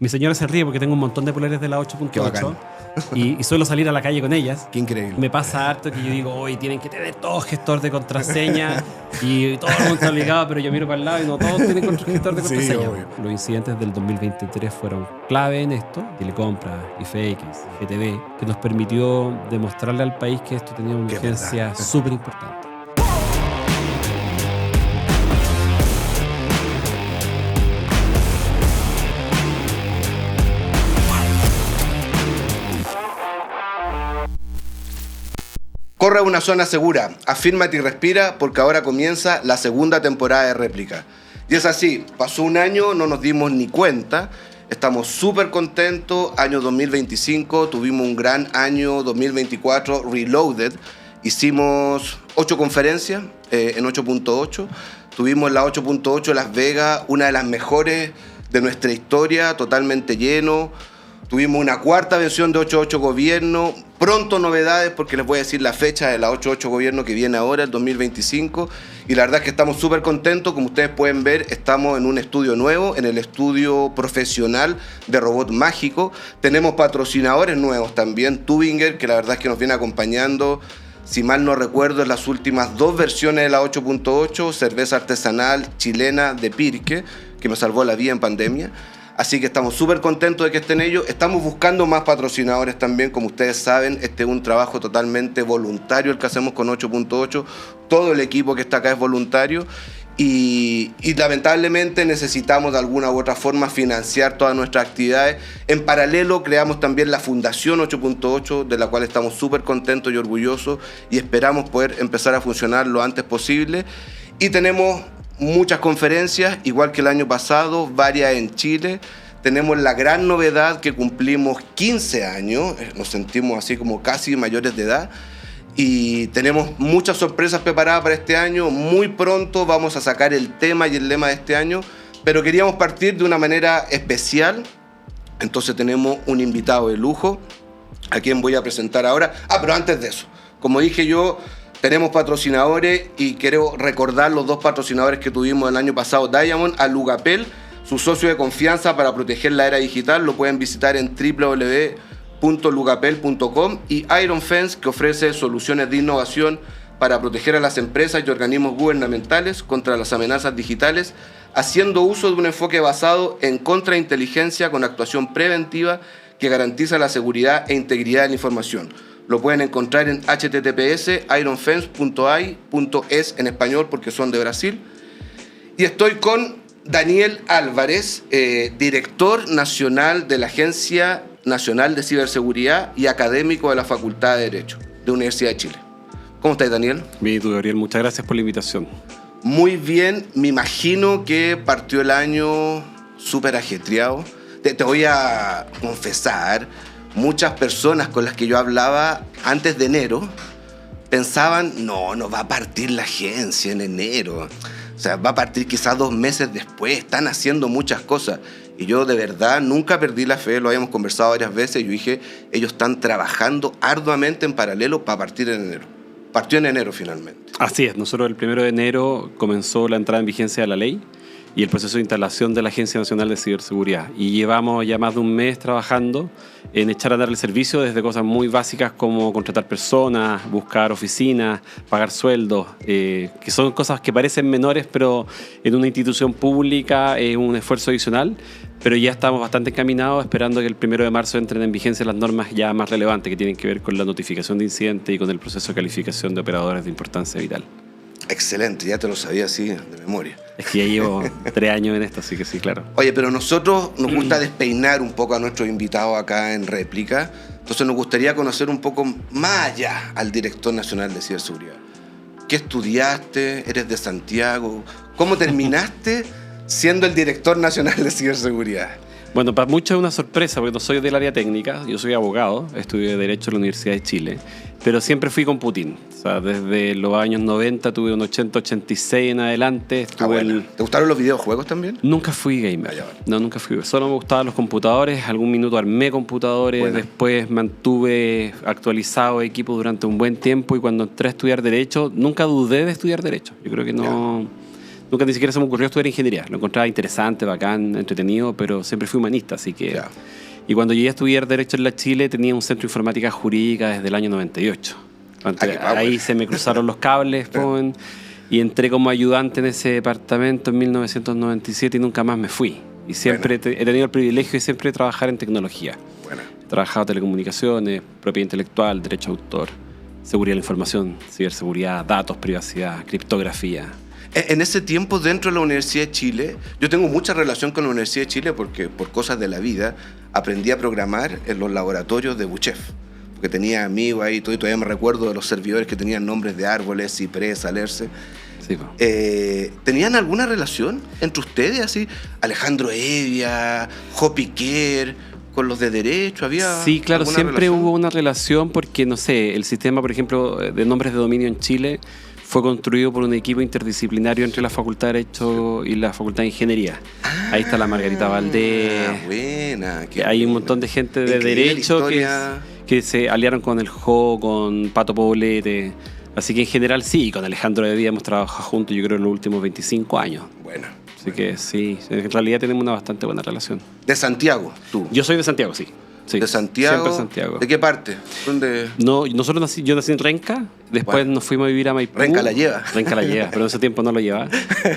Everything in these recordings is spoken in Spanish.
Mi señora se ríe porque tengo un montón de poleras de la Qué bacán. 8.8 y suelo salir a la calle con ellas. Qué increíble. Me pasa harto que yo digo, hoy tienen que tener todos gestor de contraseña y todo el mundo está obligado, pero yo miro para el lado y no todos tienen gestor de Sí, contraseña. obvio. Los incidentes del 2023 fueron clave en esto, Telecompra, IFX, GTV, que nos permitió demostrarle al país que esto tenía una Que es urgencia verdad. súper importante. Corre a una zona segura, afírmate y respira porque ahora comienza la segunda temporada de Réplica. Y es así, pasó un año, no nos dimos ni cuenta, estamos súper contentos, año 2025, tuvimos un gran año 2024, Reloaded, hicimos 8 conferencias en 8.8, tuvimos la 8.8 Las Vegas, una de las mejores de nuestra historia, totalmente lleno. Tuvimos una cuarta versión de 8.8 Gobierno, pronto novedades porque les voy a decir la fecha de la 8.8 Gobierno que viene ahora, el 2025. Y la verdad es que estamos súper contentos, como ustedes pueden ver, estamos en un estudio nuevo, en el estudio profesional de Robot Mágico. Tenemos patrocinadores nuevos también, Tubinger, que la verdad es que nos viene acompañando, si mal no recuerdo, en las últimas 2 versiones de la 8.8, cerveza artesanal chilena de Pirque, que me salvó la vida en pandemia. Así que estamos súper contentos de que estén ellos. Estamos buscando más patrocinadores también. Como ustedes saben, este es un trabajo totalmente voluntario el que hacemos con 8.8. Todo el equipo que está acá es voluntario. Y lamentablemente necesitamos de alguna u otra forma financiar todas nuestras actividades. En paralelo creamos también la Fundación 8.8, de la cual estamos súper contentos y orgullosos. Y esperamos poder empezar a funcionar lo antes posible. Y tenemos muchas conferencias, igual que el año pasado, varias en Chile. Tenemos la gran novedad que cumplimos 15 años, nos sentimos así como casi mayores de edad. Y tenemos muchas sorpresas preparadas para este año. Muy pronto vamos a sacar el tema y el lema de este año, pero queríamos partir de una manera especial. Entonces tenemos un invitado de lujo, a quien voy a presentar ahora. Pero antes de eso, como dije yo, tenemos patrocinadores y quiero recordar los 2 patrocinadores que tuvimos el año pasado. Diamond, a Lugapel, su socio de confianza para proteger la era digital. Lo pueden visitar en www.lugapel.com. Y Iron Fence, que ofrece soluciones de innovación para proteger a las empresas y organismos gubernamentales contra las amenazas digitales, haciendo uso de un enfoque basado en contrainteligencia con actuación preventiva que garantiza la seguridad e integridad de la información. Lo pueden encontrar en https://ironfence.ai.es en español porque son de Brasil. Y estoy con Daniel Álvarez, director nacional de la Agencia Nacional de Ciberseguridad y académico de la Facultad de Derecho de Universidad de Chile. ¿Cómo estás, Daniel? Bien, tú, Gabriel, muchas gracias por la invitación. Muy bien, me imagino que partió el año súper ajetreado. Te voy a confesar, muchas personas con las que yo hablaba antes de enero pensaban, no va a partir la agencia en enero. O sea, va a partir quizás 2 meses después, están haciendo muchas cosas. Y yo de verdad nunca perdí la fe, lo habíamos conversado varias veces, y yo dije, ellos están trabajando arduamente en paralelo para partir en enero. Partió en enero finalmente. Así es, nosotros el 1 de enero comenzó la entrada en vigencia de la ley y el proceso de instalación de la Agencia Nacional de Ciberseguridad. Y llevamos ya más de un mes trabajando en echar a dar el servicio desde cosas muy básicas como contratar personas, buscar oficinas, pagar sueldos, que son cosas que parecen menores, pero en una institución pública es un esfuerzo adicional. Pero ya estamos bastante encaminados, esperando que el 1 de marzo entren en vigencia las normas ya más relevantes que tienen que ver con la notificación de incidentes y con el proceso de calificación de operadores de importancia vital. Excelente, ya te lo sabía así de memoria. Es que ya llevo 3 años en esto, así que sí, claro. Oye, pero nosotros nos gusta despeinar un poco a nuestros invitados acá en Réplica. Entonces nos gustaría conocer un poco más allá al director nacional de ciberseguridad. ¿Qué estudiaste? ¿Eres de Santiago? ¿Cómo terminaste siendo el director nacional de ciberseguridad? Bueno, para muchos es una sorpresa porque no soy del área técnica, yo soy abogado, estudié Derecho en la Universidad de Chile, pero siempre fui con Putin. O sea, desde los años 90 tuve un 80-86 en adelante. Bueno. ¿Te gustaron los videojuegos también? Nunca fui gamer. No, nunca fui. Solo me gustaban los computadores, algún minuto armé computadores, bueno. Después mantuve actualizado equipos durante un buen tiempo y cuando entré a estudiar Derecho, nunca dudé de estudiar Derecho. Yo creo que no Nunca ni siquiera se me ocurrió estudiar ingeniería. Lo encontraba interesante, bacán, entretenido, pero siempre fui humanista, así que... Ya. Y cuando llegué a estudiar Derecho en la Chile, tenía un centro de informática jurídica desde el año 98. Ahí se me cruzaron los cables, y entré como ayudante en ese departamento en 1997 y nunca más me fui. Y siempre he tenido el privilegio de siempre trabajar en tecnología. Bueno. He trabajado en telecomunicaciones, propiedad intelectual, derecho de autor, seguridad de la información, ciberseguridad, datos, privacidad, criptografía. En ese tiempo, dentro de la Universidad de Chile, yo tengo mucha relación con la Universidad de Chile porque por cosas de la vida aprendí a programar en los laboratorios de Buchef. Porque tenía amigos ahí, y todavía me recuerdo de los servidores que tenían nombres de árboles, ciprés, alerce. Sí, ¿Tenían alguna relación entre ustedes, así? Alejandro Evia, Hopi Kerr, con los de Derecho, ¿había Sí, claro, siempre relación? hubo una relación porque, no sé, el sistema, por ejemplo, de nombres de dominio en Chile fue construido por un equipo interdisciplinario entre la Facultad de Derecho y la Facultad de Ingeniería. Ahí está la Margarita Valdés. Buena. Hay un montón de gente de Derecho que se aliaron con el JO, con Pato Poblete. Así que en general sí, con Alejandro de Vía hemos trabajado juntos, yo creo, en los últimos 25 años. Bueno. Así que sí, en realidad tenemos una bastante buena relación. ¿De Santiago, tú? Yo soy de Santiago, sí. Sí, ¿De Santiago? Siempre Santiago. ¿De qué parte? ¿Dónde? No, yo nací en Renca, después nos fuimos a vivir a Maipú. Renca la lleva. Renca la lleva, pero en ese tiempo no lo llevaba.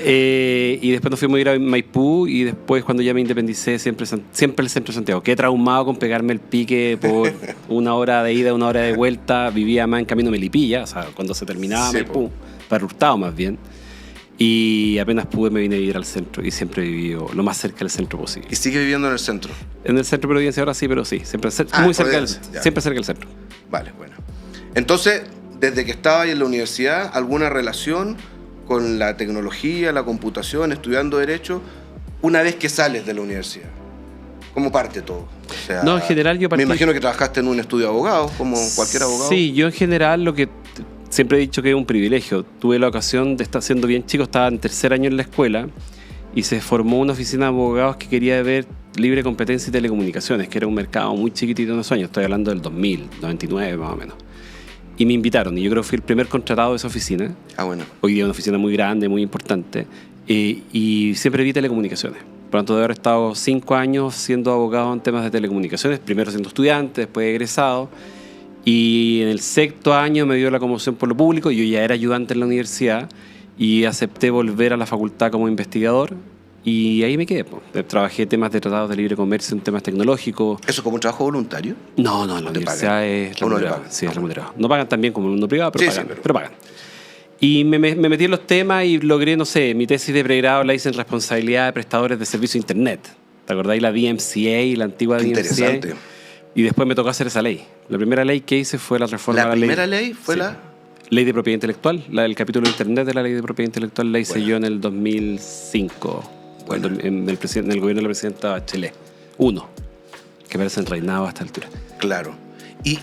Y después nos fuimos a vivir a Maipú y después cuando ya me independicé siempre el centro de Santiago. Quedé traumado con pegarme el pique por 1 hora de ida, 1 hora de vuelta. Vivía más en camino Melipilla, o sea, cuando se terminaba Maipú, para Hurtado más bien. Y apenas pude me vine a vivir al centro y siempre he vivido lo más cerca del centro posible. ¿Y sigue viviendo en el centro? En el centro de Providencia ahora sí, pero sí, siempre muy cerca siempre cerca del centro. Vale, bueno. Entonces, desde que estaba ahí en la universidad, ¿alguna relación con la tecnología, la computación, estudiando Derecho, una vez que sales de la universidad? ¿Cómo parte todo? O sea, No, en general yo partí... Me imagino que trabajaste en un estudio de abogados, como cualquier abogado. Sí, yo en general lo que... Siempre he dicho que es un privilegio. Tuve la ocasión de estar siendo bien chico, estaba en 3er año en la escuela y se formó una oficina de abogados que quería ver libre competencia y telecomunicaciones, que era un mercado muy chiquitito en esos años, estoy hablando del 2000, 99 más o menos. Y me invitaron y yo creo que fui el primer contratado de esa oficina. Ah, bueno. Hoy día es una oficina muy grande, muy importante, y siempre vi telecomunicaciones. Por lo tanto, de haber estado 5 años siendo abogado en temas de telecomunicaciones, primero siendo estudiante, después egresado. Y en el 6º año me dio la conmoción por lo público, yo ya era ayudante en la universidad y acepté volver a la facultad como investigador y ahí me quedé. Trabajé temas de tratados de libre comercio en temas tecnológicos. ¿Eso como un trabajo voluntario? No, en la universidad es remunerado. Sí, es remunerado. No pagan tan bien como en el mundo privado, pero pagan. Pero pagan. Y me metí en los temas y logré, no sé, mi tesis de pregrado la hice en responsabilidad de prestadores de servicio de Internet. ¿Te acordáis? La DMCA, la antigua DMCA. Interesante. Y después me tocó hacer esa ley. La primera ley que hice fue la reforma de la ley. ¿La primera ley fue la...? Ley de propiedad intelectual. El capítulo de Internet de la ley de propiedad intelectual la hice yo en el 2005. En el gobierno de la presidenta Bachelet. 1. Que parece enreinado a esta altura. Claro. Y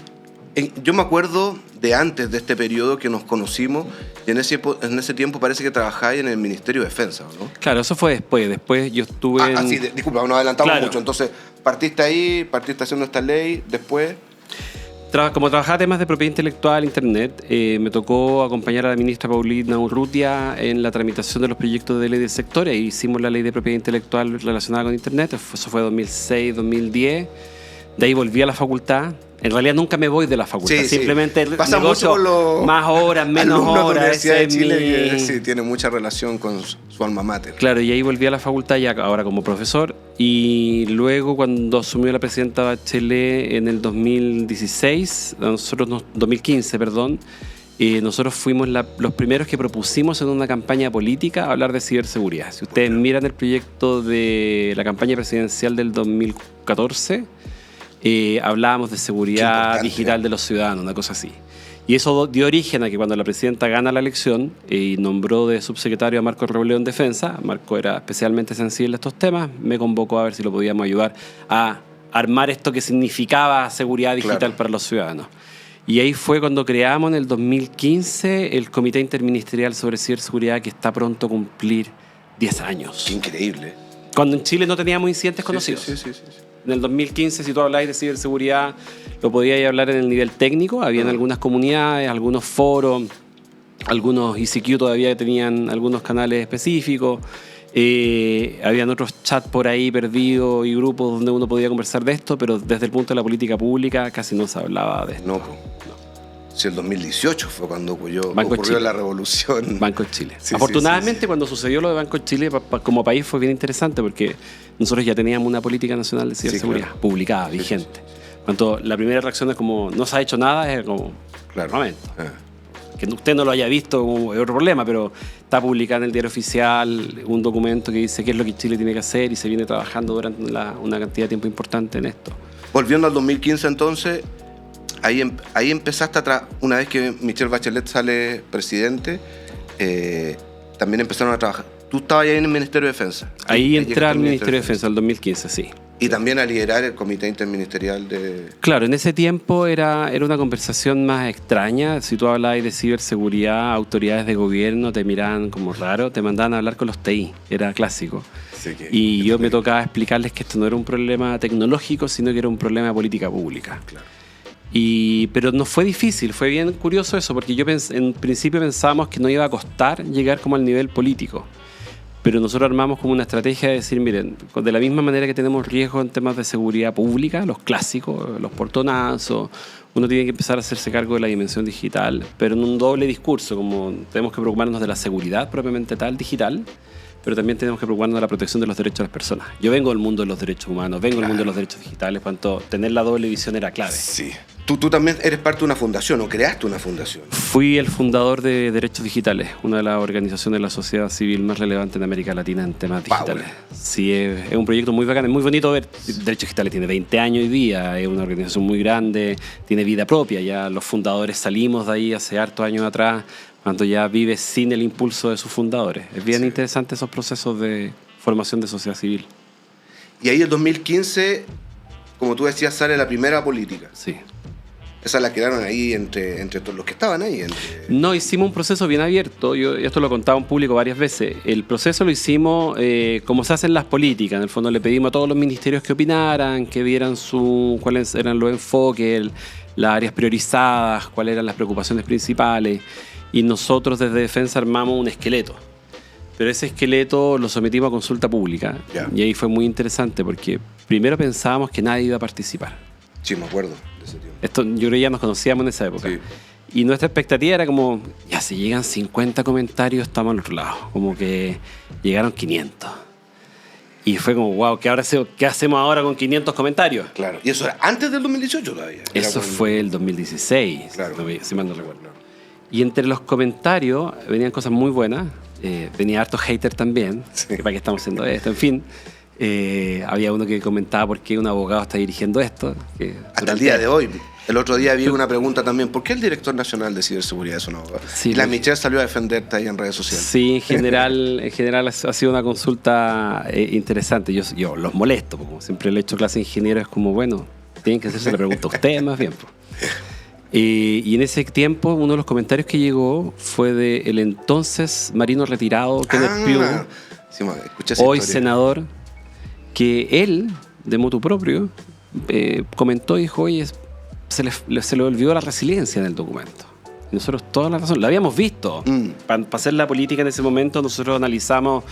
yo me acuerdo de antes de este periodo que nos conocimos y en ese tiempo parece que trabajáis en el Ministerio de Defensa, ¿no? Claro, eso fue después. Después yo estuve sí, disculpa, nos adelantamos mucho. Entonces, partiste haciendo esta ley, después... Como trabajaba temas de propiedad intelectual, Internet, me tocó acompañar a la ministra Paulina Urrutia en la tramitación de los proyectos de ley del sector y hicimos la ley de propiedad intelectual relacionada con Internet. Eso fue 2006, 2010. De ahí volví a la facultad. En realidad nunca me voy de la facultad, simplemente pasa mucho por los más horas, menos horas. De la Universidad de Chile que sí, tiene mucha relación con su alma mater. Claro, y ahí volví a la facultad ya ahora como profesor y luego cuando asumió la presidenta Bachelet en el 2015, nosotros fuimos los primeros que propusimos en una campaña política hablar de ciberseguridad. Si ustedes miran el proyecto de la campaña presidencial del 2014, hablábamos de seguridad digital de los ciudadanos, una cosa así. Y eso dio origen a que cuando la presidenta gana la elección y nombró de subsecretario a Marco Robledo en Defensa, Marco era especialmente sensible a estos temas, me convocó a ver si lo podíamos ayudar a armar esto que significaba seguridad digital para los ciudadanos. Y ahí fue cuando creamos en el 2015 el Comité Interministerial sobre Ciberseguridad, que está pronto a cumplir 10 años. Qué increíble. Cuando en Chile no teníamos incidentes conocidos. Sí. En el 2015, si tú habláis de ciberseguridad, lo podíais hablar en el nivel técnico. Habían algunas comunidades, algunos foros, Algunos ICQ todavía tenían algunos canales específicos. Habían otros chats por ahí perdidos y grupos donde uno podía conversar de esto, pero desde el punto de la política pública casi no se hablaba de esto. No. Si el 2018 fue cuando ocurrió Chile. la revolución. Banco de Chile. Sí, Afortunadamente, sí. Cuando sucedió lo de Banco de Chile, como país fue bien interesante porque nosotros ya teníamos una política nacional de ciberseguridad claro. publicada, vigente. Cuando la primera reacción es como, no se ha hecho nada, es como, Claro. momento. Que usted no lo haya visto es otro problema, pero está publicado en el diario oficial un documento que dice qué es lo que Chile tiene que hacer y se viene trabajando durante una cantidad de tiempo importante en esto. Volviendo al 2015 entonces, ahí empezaste una vez que Michelle Bachelet sale presidente, también empezaron a trabajar. Tú estabas ahí en el Ministerio de Defensa. Ahí entré al Ministerio de Defensa, el 2015, sí. Y también a liderar el Comité Interministerial de... Claro, en ese tiempo era una conversación más extraña. Si tú hablabas de ciberseguridad, autoridades de gobierno te miraban como raro, te mandaban a hablar con los TI, era clásico. Sí, Y yo me tocaba explicarles que esto no era un problema tecnológico, sino que era un problema de política pública. Claro. Pero no fue difícil, fue bien curioso eso, porque en principio pensábamos que no iba a costar llegar como al nivel político. Pero nosotros armamos como una estrategia de decir, miren, de la misma manera que tenemos riesgos en temas de seguridad pública, los clásicos, los portonazos, uno tiene que empezar a hacerse cargo de la dimensión digital, pero en un doble discurso, como tenemos que preocuparnos de la seguridad propiamente tal, digital, pero también tenemos que preocuparnos de la protección de los derechos de las personas. Yo vengo del mundo de los derechos humanos, vengo del mundo de los derechos digitales, por tanto, tener la doble visión era clave. Sí. Tú también eres parte de una fundación, o creaste una fundación. Fui el fundador de Derechos Digitales, una de las organizaciones de la sociedad civil más relevantes en América Latina en temas digitales. Sí, es un proyecto muy bacán, es muy bonito ver. Derechos Digitales tiene 20 años hoy día, es una organización muy grande, tiene vida propia. Ya los fundadores salimos de ahí hace hartos años atrás, cuando ya vive sin el impulso de sus fundadores. Es bien interesante esos procesos de formación de sociedad civil. Y ahí en 2015, como tú decías, sale la primera política. Sí. Esa la quedaron ahí entre todos los que estaban ahí. No, hicimos un proceso bien abierto. Yo esto lo he contado en público varias veces. El proceso lo hicimos como se hacen las políticas. En el fondo le pedimos a todos los ministerios que opinaran, que vieran cuáles eran los enfoques, las áreas priorizadas, cuáles eran las preocupaciones principales. Y nosotros desde Defensa armamos un esqueleto. Pero ese esqueleto lo sometimos a consulta pública. Ya. Y ahí fue muy interesante porque primero pensábamos que nadie iba a participar. Sí, me acuerdo de ese tiempo. Yo creo que ya nos conocíamos en esa época. Sí. Y nuestra expectativa era como, ya si llegan 50 comentarios, estamos al otro lado. Como que llegaron 500. Y fue como, wow, ¿qué hacemos ahora con 500 comentarios? Claro. Y eso era antes del 2018 todavía. Eso fue el 2016, Claro. si mal no recuerdo. Y entre los comentarios venían cosas muy buenas. Venía harto hater también, Sí. que para qué estamos haciendo esto, en fin. Había uno que comentaba por qué un abogado está dirigiendo esto. Hasta el día de hoy. El otro día vi una pregunta también, ¿por qué el director nacional de ciberseguridad es un abogado? Sí, y la Michelle salió a defenderte ahí en redes sociales. Sí, en general ha sido una consulta interesante. Yo los molesto, porque como siempre le he hecho clase de ingeniero, es como, bueno, tienen que hacerse la pregunta a ustedes más bien. Y en ese tiempo, uno de los comentarios que llegó fue del entonces marino retirado, Kenneth Pugh, Sí, escuché esa hoy historia. senador, que él, de motu propio, comentó y dijo, oye, se le olvidó la resiliencia en el documento. Y nosotros toda la razón, la habíamos visto. Para hacer la política en ese momento, nosotros analizamos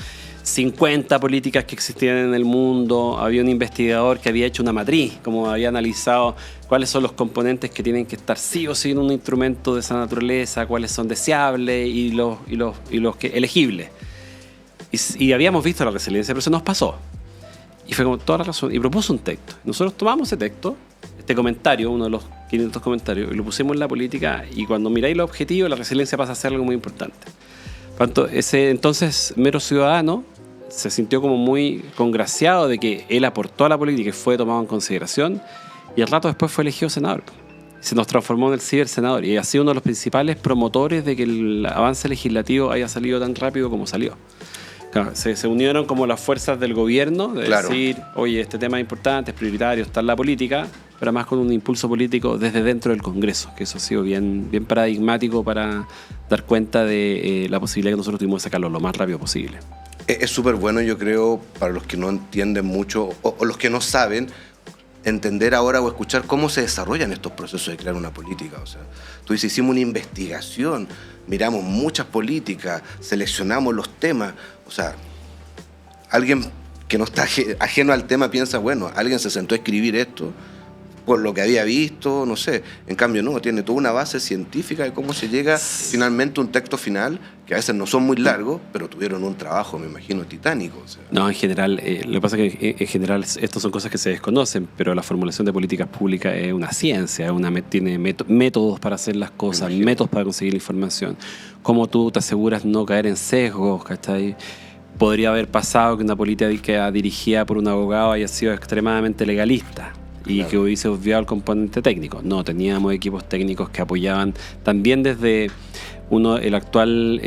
50 políticas que existían en el mundo. Había un investigador que había hecho una matriz, como había analizado cuáles son los componentes que tienen que estar sí o sí en un instrumento de esa naturaleza, cuáles son deseables y los que elegibles. Y habíamos visto la resiliencia, pero se nos pasó. Y fue como toda la razón. Y propuso un texto. Nosotros tomamos ese texto, este comentario, uno de los 500 comentarios, y lo pusimos en la política. Y cuando miráis los objetivos, la resiliencia pasa a ser algo muy importante. Por tanto, ese entonces mero ciudadano se sintió como muy congraciado de que él aportó a la política y fue tomado en consideración. Y al rato después fue elegido senador. Se nos transformó en el cibersenador. Y ha sido uno de los principales promotores de que el avance legislativo haya salido tan rápido como salió. Claro, se unieron como las fuerzas del gobierno de decir, oye, este tema es importante, es prioritario, está en la política, pero además con un impulso político desde dentro del Congreso, que eso ha sido bien paradigmático para dar cuenta de la posibilidad que nosotros tuvimos de sacarlo lo más rápido posible. Es súper bueno, yo creo, para los que no entienden mucho o los que no saben, entender ahora o escuchar cómo se desarrollan estos procesos de crear una política. O sea, tú dices, hicimos una investigación, miramos muchas políticas, seleccionamos los temas. O sea, alguien que no está ajeno al tema piensa, bueno, alguien se sentó a escribir esto por lo que había visto, no sé. En cambio, no, tiene toda una base científica de cómo se llega finalmente a un texto final, que a veces no son muy largos, pero tuvieron un trabajo, me imagino, titánico. O sea. No, en general, lo que pasa es que en general estas son cosas que se desconocen, pero la formulación de políticas públicas es una ciencia, tiene métodos para hacer las cosas, métodos para conseguir la información. Cómo tú te aseguras no caer en sesgos, ¿cachai? Podría haber pasado que una política dirigida por un abogado haya sido extremadamente legalista y que hubiese obviado el componente técnico. No, teníamos equipos técnicos que apoyaban también desde el actual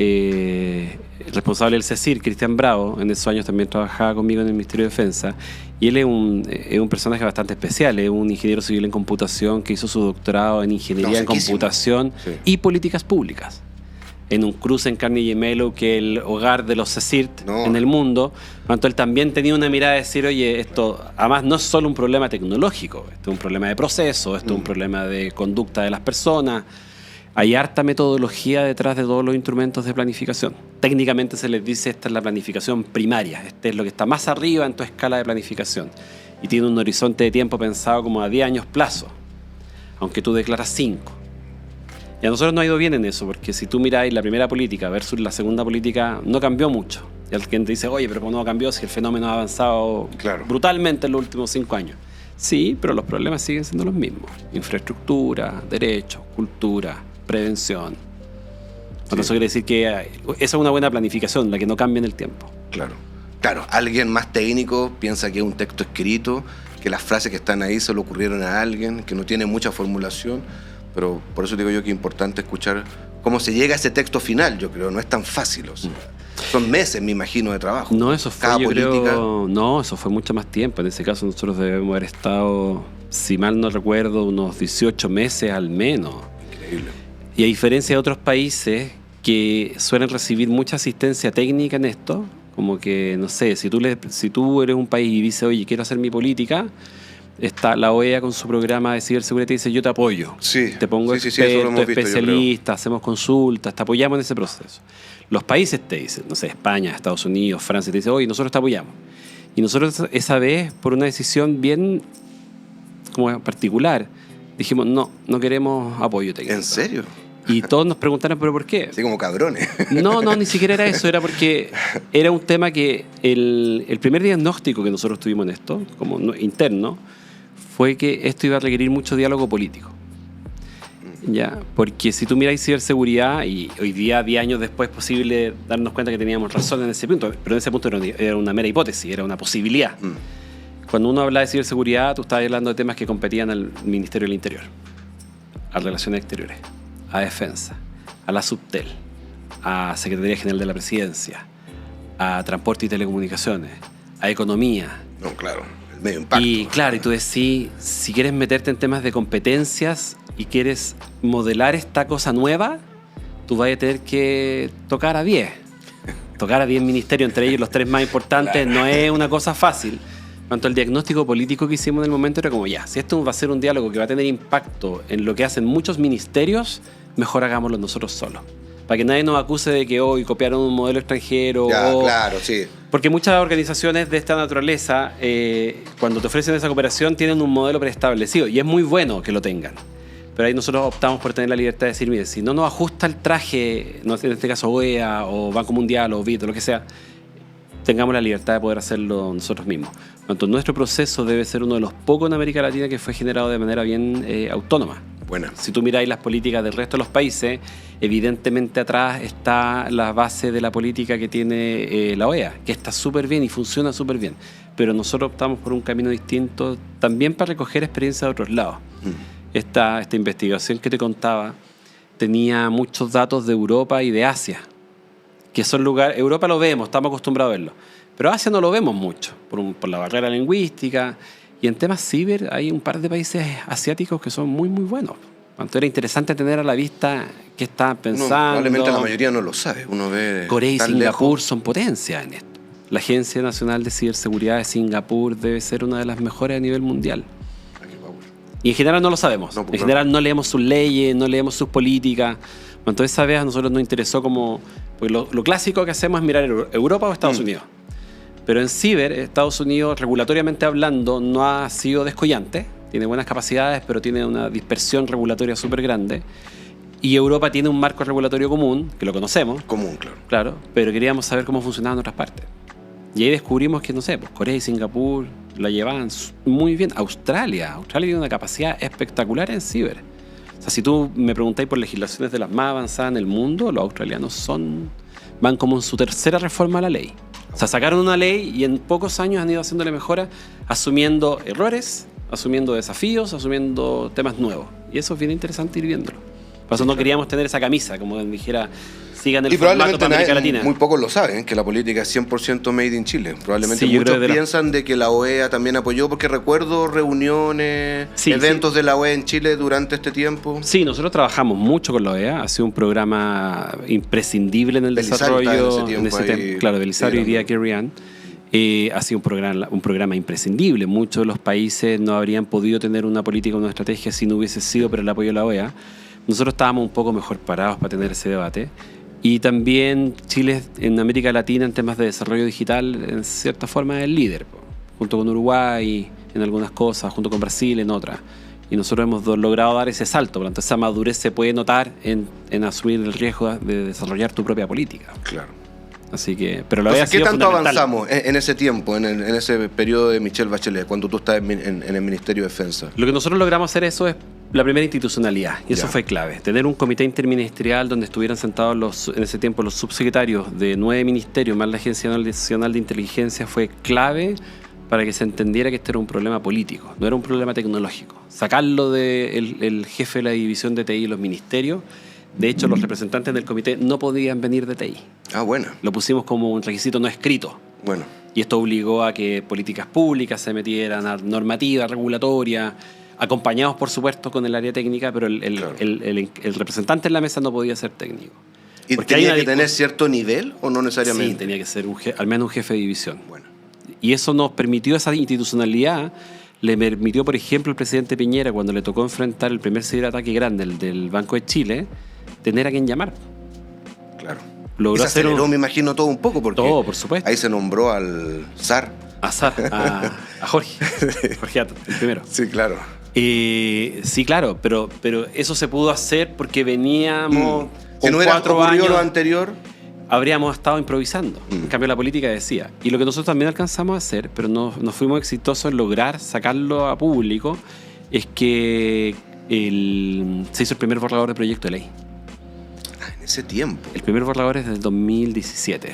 responsable del CECIR, Cristian Bravo, en esos años también trabajaba conmigo en el Ministerio de Defensa, y él es un personaje bastante especial, es un ingeniero civil en computación que hizo su doctorado en ingeniería en computación y políticas públicas, en un cruce en Carnegie Mellon, que es el hogar de los CECIRT en el mundo. Cuando él también tenía una mirada de decir, oye, esto además no es solo un problema tecnológico, esto es un problema de proceso, esto es un problema de conducta de las personas. Hay harta metodología detrás de todos los instrumentos de planificación. Técnicamente se les dice, esta es la planificación primaria, este es lo que está más arriba en tu escala de planificación. Y tiene un horizonte de tiempo pensado como a 10 años plazo, aunque tú declaras 5. Y a nosotros nos ha ido bien en eso, porque si tú miráis la primera política versus la segunda política, no cambió mucho. Y alguien te dice, oye, pero ¿cómo no cambió si el fenómeno ha avanzado brutalmente en los últimos 5 años? Sí, pero los problemas siguen siendo los mismos. Infraestructura, derechos, cultura, prevención. Entonces eso quiere decir que esa es una buena planificación, la que no cambia en el tiempo. Claro, alguien más técnico piensa que es un texto escrito, que las frases que están ahí se le ocurrieron a alguien, que no tiene mucha formulación. Pero por eso digo yo que es importante escuchar cómo se llega a ese texto final, yo creo. No es tan fácil. O sea, son meses, me imagino, de trabajo. No, eso fue, eso fue mucho más tiempo. En ese caso nosotros debemos haber estado, si mal no recuerdo, unos 18 meses al menos. Increíble. Y a diferencia de otros países que suelen recibir mucha asistencia técnica en esto, como que, no sé, si tú eres un país y dices, oye, quiero hacer mi política, está la OEA con su programa de ciberseguridad y dice, yo te apoyo. Te pongo experto, especialista, hacemos consultas, te apoyamos en ese proceso. Los países te dicen, no sé, España, Estados Unidos, Francia, te dicen, oye, nosotros te apoyamos. Y nosotros esa vez, por una decisión bien como particular, dijimos, no queremos apoyo técnico. ¿En serio? Y todos nos preguntaron, ¿pero por qué? Así como cabrones. No, ni siquiera era eso. Era porque era un tema que el primer diagnóstico que nosotros tuvimos en esto, como interno, fue que esto iba a requerir mucho diálogo político. ¿Ya? Porque si tú miras ciberseguridad, y hoy día, 10 años después, es posible darnos cuenta que teníamos razón en ese punto, pero en ese punto era una mera hipótesis, era una posibilidad. Cuando uno habla de ciberseguridad, tú estás hablando de temas que competían al Ministerio del Interior, a Relaciones Exteriores, a Defensa, a la Subtel, a Secretaría General de la Presidencia, a Transporte y Telecomunicaciones, a Economía. No, claro, el medio impacto. Y claro, y tú decís, si quieres meterte en temas de competencias y quieres modelar esta cosa nueva, tú vas a tener que tocar a 10. Tocar a 10 ministerios, entre ellos los 3 más importantes, no es una cosa fácil. Cuanto al diagnóstico político que hicimos en el momento era como, ya, si esto va a ser un diálogo que va a tener impacto en lo que hacen muchos ministerios, mejor hagámoslo nosotros solos. Para que nadie nos acuse de que hoy copiaron un modelo extranjero. Claro, sí. Porque muchas organizaciones de esta naturaleza, cuando te ofrecen esa cooperación, tienen un modelo preestablecido. Y es muy bueno que lo tengan. Pero ahí nosotros optamos por tener la libertad de decir, mire, si no nos ajusta el traje, no, en este caso OEA o Banco Mundial o BID o lo que sea, tengamos la libertad de poder hacerlo nosotros mismos. Entonces, nuestro proceso debe ser uno de los pocos en América Latina que fue generado de manera bien autónoma. Buena. Si tú miráis las políticas del resto de los países, evidentemente atrás está la base de la política que tiene la OEA, que está súper bien y funciona súper bien. Pero nosotros optamos por un camino distinto también para recoger experiencias de otros lados. Esta investigación que te contaba tenía muchos datos de Europa y de Asia, que son lugares... Europa lo vemos, estamos acostumbrados a verlo, pero Asia no lo vemos mucho, por la barrera lingüística. Y en temas ciber hay un par de países asiáticos que son muy, muy buenos. Entonces era interesante tener a la vista qué estaban pensando. Probablemente la mayoría no lo sabe. Uno ve Corea y Singapur son potencias en esto. La Agencia Nacional de Ciberseguridad de Singapur debe ser una de las mejores a nivel mundial. Y en general no lo sabemos. No, En general no leemos sus leyes, no leemos sus políticas. Bueno, entonces esa vez a nosotros nos interesó como... Porque lo clásico que hacemos es mirar Europa o Estados Unidos. Pero en ciber, Estados Unidos, regulatoriamente hablando, no ha sido descollante. Tiene buenas capacidades, pero tiene una dispersión regulatoria súper grande. Y Europa tiene un marco regulatorio común, que lo conocemos. Común, claro. Claro, pero queríamos saber cómo funcionaba en otras partes. Y ahí descubrimos que, no sé, pues Corea y Singapur la llevaban muy bien. Australia tiene una capacidad espectacular en ciber. O sea, si tú me preguntáis por legislaciones de las más avanzadas en el mundo, los australianos van como en su tercera reforma a la ley. O sea, sacaron una ley y en pocos años han ido haciéndole mejoras, asumiendo errores, asumiendo desafíos, asumiendo temas nuevos. Y eso es bien interesante ir viéndolo. Por eso no queríamos tener esa camisa, como dijera, sigan el formato para América Latina. Muy pocos lo saben, que la política es 100% made in Chile. Probablemente muchos piensan de que la OEA también apoyó, porque recuerdo reuniones, eventos de la OEA en Chile durante este tiempo. Sí, nosotros trabajamos mucho con la OEA. Ha sido un programa imprescindible en el desarrollo. Claro, Belisario y Díaz Kerrian. Ha sido un programa imprescindible. Muchos de los países no habrían podido tener una política o una estrategia si no hubiese sido por el apoyo de la OEA. Nosotros estábamos un poco mejor parados para tener ese debate. Y también Chile en América Latina en temas de desarrollo digital, en cierta forma, es el líder, junto con Uruguay en algunas cosas, junto con Brasil en otras. Y nosotros hemos logrado dar ese salto. Por lo tanto, esa madurez se puede notar en asumir el riesgo de desarrollar tu propia política. Claro. Así que, pero lo había ¿Qué tanto avanzamos en ese tiempo, en ese periodo de Michelle Bachelet, cuando tú estás en el Ministerio de Defensa? Lo que nosotros logramos hacer eso es la primera institucionalidad, y eso fue clave. Tener un comité interministerial donde estuvieran sentados en ese tiempo los subsecretarios de 9 ministerios, más la Agencia Nacional de Inteligencia, fue clave para que se entendiera que este era un problema político, no era un problema tecnológico. Sacarlo del jefe de la división de TI y los ministerios. De hecho, los representantes del comité no podían venir de TI. Ah, bueno. Lo pusimos como un requisito no escrito. Bueno. Y esto obligó a que políticas públicas se metieran, a normativa, regulatoria, acompañados, por supuesto, con el área técnica, pero el representante en la mesa no podía ser técnico. ¿Y tenía que tener cierto nivel o no necesariamente? Sí, tenía que ser al menos un jefe de división. Bueno. Y eso nos permitió, esa institucionalidad, le permitió, por ejemplo, al presidente Piñera, cuando le tocó enfrentar el primer ciberataque grande, el del Banco de Chile, tener a quien llamar. Claro. Logró hacer me imagino todo un poco, porque todo, por supuesto. Ahí se nombró al zar. A Jorge. Jorge Ato, el primero. Sí, claro. Sí, claro, pero eso se pudo hacer porque veníamos si no 4 años lo anterior, habríamos estado improvisando. En cambio, la política decía. Y lo que nosotros también alcanzamos a hacer, pero no fuimos exitosos en lograr sacarlo a público, es que se hizo el primer borrador de proyecto de ley. En ese tiempo. El primer borrador es del 2017,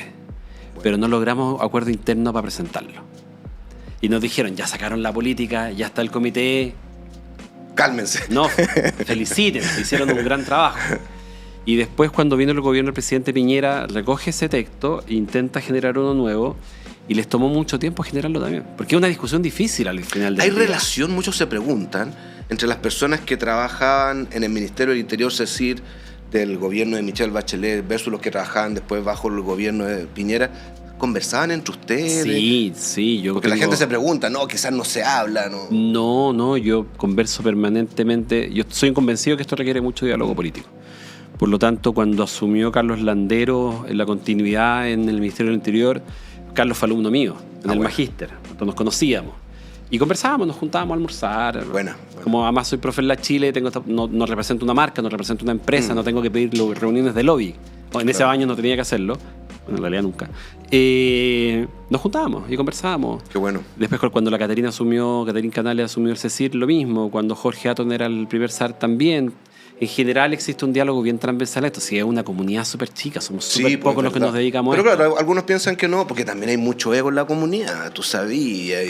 pero no logramos acuerdo interno para presentarlo. Y nos dijeron, ya sacaron la política, ya está el comité. Cálmense. No, feliciten, hicieron un gran trabajo. Y después, cuando vino el gobierno del presidente Piñera, recoge ese texto, intenta generar uno nuevo, y les tomó mucho tiempo generarlo también. Porque es una discusión difícil al final del día. ¿Hay relación, muchos se preguntan, entre las personas que trabajaban en el Ministerio del Interior, es decir, del gobierno de Michelle Bachelet, versus los que trabajaban después bajo el gobierno de Piñera? ¿Conversaban entre ustedes? Sí. Porque la gente se pregunta, no, quizás no se habla, ¿no? No, yo converso permanentemente. Yo soy convencido que esto requiere mucho diálogo político. Por lo tanto, cuando asumió Carlos Landero en la continuidad en el Ministerio del Interior, Carlos fue alumno mío, en el Magíster. Entonces nos conocíamos. Y conversábamos, nos juntábamos a almorzar. Buena. Como además soy profe en la Chile, no represento una marca, no represento una empresa, no tengo que pedir reuniones de lobby. En ese año no tenía que hacerlo. Bueno, en realidad nunca. Nos juntábamos y conversábamos. Qué bueno. Después, cuando la Caterina Canales asumió el CECIR, lo mismo. Cuando Jorge Aton era el primer SAR, también. En general existe un diálogo bien transversal. Esto sí es una comunidad súper chica, somos súper pocos los que nos dedicamos a esto. Pero claro, algunos piensan que no, porque también hay mucho ego en la comunidad, tú sabías,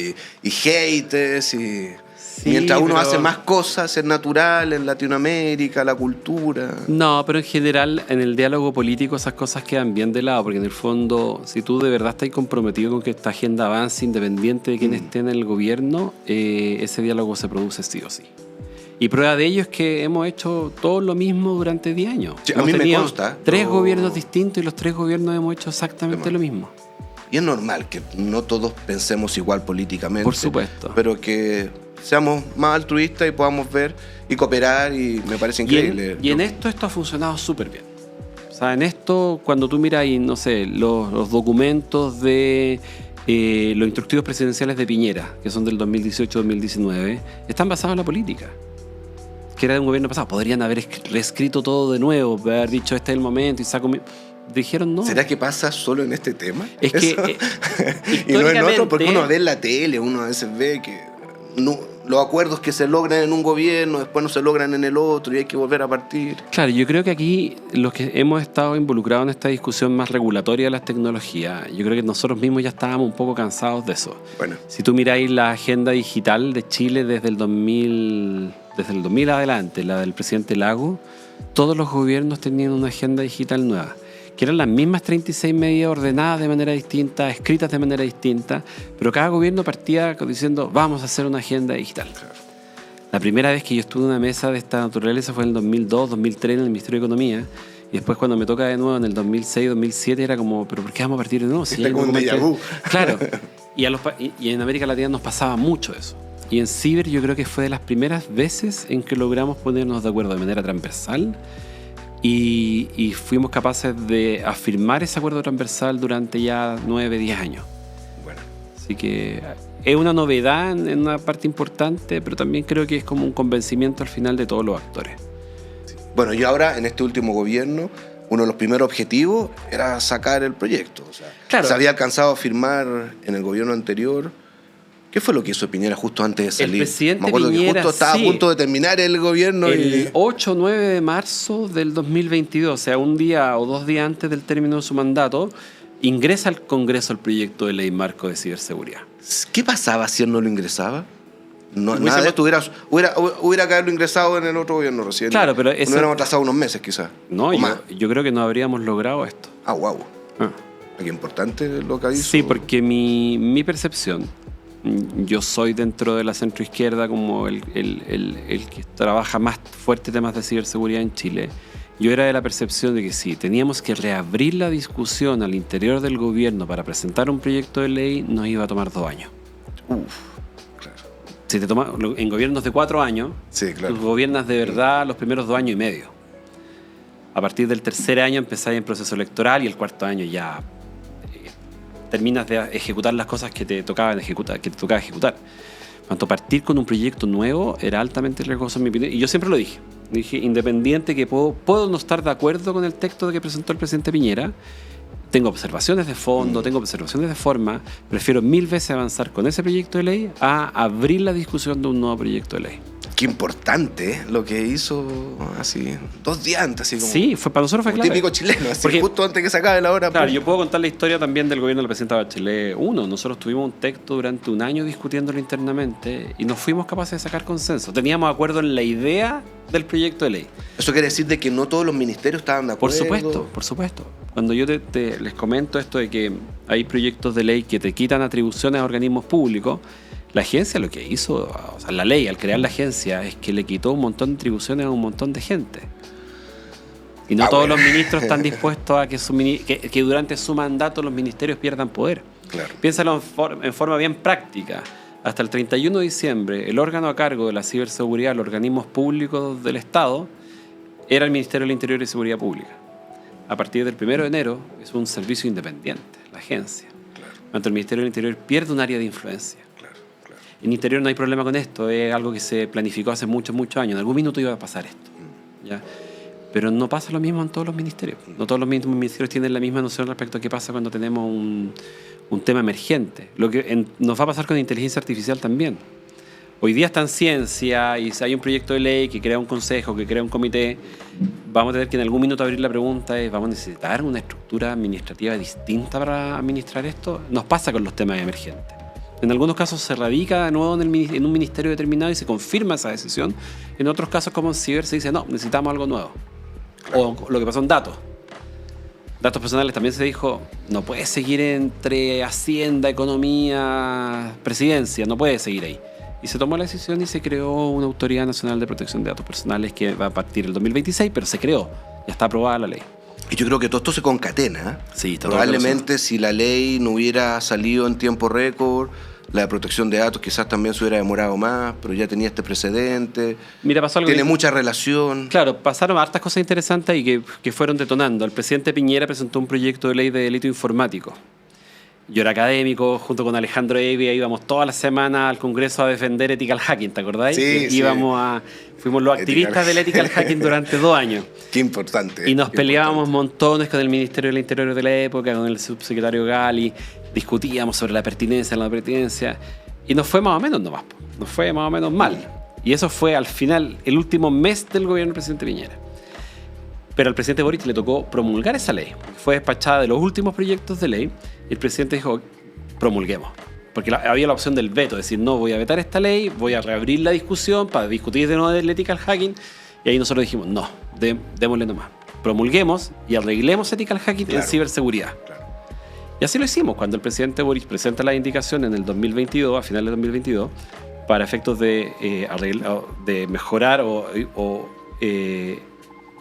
y haters, y... Sí, mientras uno hace más cosas, es natural en Latinoamérica, la cultura. No, pero en general, en el diálogo político esas cosas quedan bien de lado, porque en el fondo, si tú de verdad estás comprometido con que esta agenda avance independiente de quién esté en el gobierno, ese diálogo se produce sí o sí. Y prueba de ello es que hemos hecho todo lo mismo durante 10 años. Sí, a mí me consta. 3 gobiernos distintos y los 3 gobiernos hemos hecho exactamente lo mismo. Y es normal que no todos pensemos igual políticamente. Por supuesto. Pero que seamos más altruistas y podamos ver y cooperar, y me parece increíble. Y en esto ha funcionado súper bien. O sea, en esto, cuando tú miras, no sé, los documentos de los instructivos presidenciales de Piñera, que son del 2018-2019, están basados en la política, que era de un gobierno pasado. Podrían haber reescrito todo de nuevo, haber dicho este es el momento y saco... Dijeron no. ¿Será que pasa solo en este tema? Es que y no en otro, porque uno ve en la tele, uno a veces ve que los acuerdos que se logran en un gobierno después no se logran en el otro y hay que volver a partir. Claro, yo creo que aquí los que hemos estado involucrados en esta discusión más regulatoria de las tecnologías, yo creo que nosotros mismos ya estábamos un poco cansados de eso. Bueno. Si tú miráis la agenda digital de Chile desde el 2000 adelante, la del presidente Lago, todos los gobiernos tenían una agenda digital nueva, que eran las mismas 36 medidas ordenadas de manera distinta, escritas de manera distinta, pero cada gobierno partía diciendo vamos a hacer una agenda digital. Claro. La primera vez que yo estuve en una mesa de esta naturaleza fue en el 2002, 2003 en el Ministerio de Economía, y después cuando me toca de nuevo en el 2006, 2007 era como, ¿pero por qué vamos a partir de nuevo? Si como un déjà vu. Claro, y en América Latina nos pasaba mucho eso. Y en Ciber yo creo que fue de las primeras veces en que logramos ponernos de acuerdo de manera transversal. Y fuimos capaces de afirmar ese acuerdo transversal durante ya 9, 10 años. Bueno. Así que es una novedad en una parte importante, pero también creo que es como un convencimiento al final de todos los actores. Sí. Bueno, y ahora en este último gobierno, uno de los primeros objetivos era sacar el proyecto. O sea, claro. Se había alcanzado a firmar en el gobierno anterior. ¿Qué fue lo que hizo Piñera justo antes de salir? El presidente Me acuerdo Piñera, que justo estaba a punto de terminar el gobierno. El 8 o 9 de marzo del 2022, o sea, un día o 2 días antes del término de su mandato, ingresa al Congreso el proyecto de ley marco de ciberseguridad. ¿Qué pasaba si él no lo ingresaba? No, nada de esto hubiera que haberlo ingresado en el otro gobierno recién. Claro, pero no hubiéramos atrasado unos meses quizás. No, yo creo que no habríamos logrado esto. Wow. Qué importante lo que hizo. Sí, porque mi percepción, yo soy dentro de la centroizquierda como el que trabaja más fuerte temas de ciberseguridad en Chile. Yo era de la percepción de que sí, teníamos que reabrir la discusión al interior del gobierno para presentar un proyecto de ley, nos iba a tomar 2 años. Claro. Si te toma, en gobiernos de 4 años, sí, claro. Tú gobiernas de verdad los primeros 2 años y medio. A partir del tercer año empezáis en proceso electoral y el cuarto año ya terminas de ejecutar las cosas que te tocaba ejecutar. Cuanto partir con un proyecto nuevo era altamente riesgoso en mi opinión. Y yo siempre lo dije. Dije, independiente que puedo no estar de acuerdo con el texto que presentó el presidente Piñera, tengo observaciones de fondo, tengo observaciones de forma, prefiero 1000 veces avanzar con ese proyecto de ley a abrir la discusión de un nuevo proyecto de ley. Qué importante lo que hizo así 2 días antes. Así como, sí, para nosotros fue clave. Típico chileno, así porque, justo antes que se acabe la hora. Claro, yo puedo contar la historia también del gobierno del presidente Bachelet 1. Nosotros tuvimos un texto durante 1 año discutiéndolo internamente y no fuimos capaces de sacar consenso. Teníamos acuerdo en la idea del proyecto de ley. ¿Eso quiere decir de que no todos los ministerios estaban de acuerdo? Por supuesto. Cuando yo les comento esto de que hay proyectos de ley que te quitan atribuciones a organismos públicos, la agencia lo que hizo, o sea, la ley al crear la agencia es que le quitó un montón de atribuciones a un montón de gente. Y no todos los ministros están dispuestos a que durante su mandato los ministerios pierdan poder. Claro. Piénsalo en forma bien práctica. Hasta el 31 de diciembre, el órgano a cargo de la ciberseguridad, los organismos públicos del Estado, era el Ministerio del Interior y Seguridad Pública. A partir del 1 de enero es un servicio independiente, la agencia. Claro. Cuando el Ministerio del Interior pierde un área de influencia. En Interior no hay problema con esto, es algo que se planificó hace muchos años. En algún minuto iba a pasar esto, ¿ya? Pero no pasa lo mismo en todos los ministerios. No todos los mismos ministerios tienen la misma noción respecto a qué pasa cuando tenemos un tema emergente. Lo que nos va a pasar con inteligencia artificial también. Hoy día está en ciencia y si hay un proyecto de ley que crea un consejo, que crea un comité, vamos a tener que en algún minuto abrir la pregunta ¿vamos a necesitar una estructura administrativa distinta para administrar esto? Nos pasa con los temas emergentes. En algunos casos se radica de nuevo en un ministerio determinado y se confirma esa decisión. En otros casos, como en Ciber, se dice, no, necesitamos algo nuevo. Claro. O lo que pasó en datos. Datos personales también se dijo, no puede seguir entre Hacienda, Economía, Presidencia, no puede seguir ahí. Y se tomó la decisión y se creó una Autoridad Nacional de Protección de Datos Personales que va a partir el 2026, pero se creó, ya está aprobada la ley. Y yo creo que todo esto se concatena. Sí, probablemente si la ley no hubiera salido en tiempo récord, La de protección de datos quizás también se hubiera demorado más, pero ya tenía este precedente. Mira, pasó algo tiene mucha relación. Claro, pasaron hartas cosas interesantes y que fueron detonando. El presidente Piñera presentó un proyecto de ley de delito informático. Yo era académico, junto con Alejandro Evia, íbamos todas las semanas al Congreso a defender ethical hacking, ¿te acordáis? Sí, Fuimos los activistas del ethical hacking durante 2 años. Qué importante. Y nos peleábamos montones con el Ministerio del Interior de la época, con el subsecretario Gali, discutíamos sobre la pertinencia, la no pertinencia, y nos fue más o menos nomás, nos fue más o menos mal. Y eso fue al final, el último mes del gobierno del presidente Piñera. Pero al presidente Boric le tocó promulgar esa ley. Fue despachada de los últimos proyectos de ley y el presidente dijo, promulguemos. Porque había la opción del veto, decir, no, voy a vetar esta ley, voy a reabrir la discusión para discutir de nuevo del ethical hacking. Y ahí nosotros dijimos, no, démosle nomás. Promulguemos y arreglemos ethical hacking en ciberseguridad. Claro. Y así lo hicimos cuando el presidente Boric presenta la indicación en el 2022, a finales de 2022, para efectos de mejorar o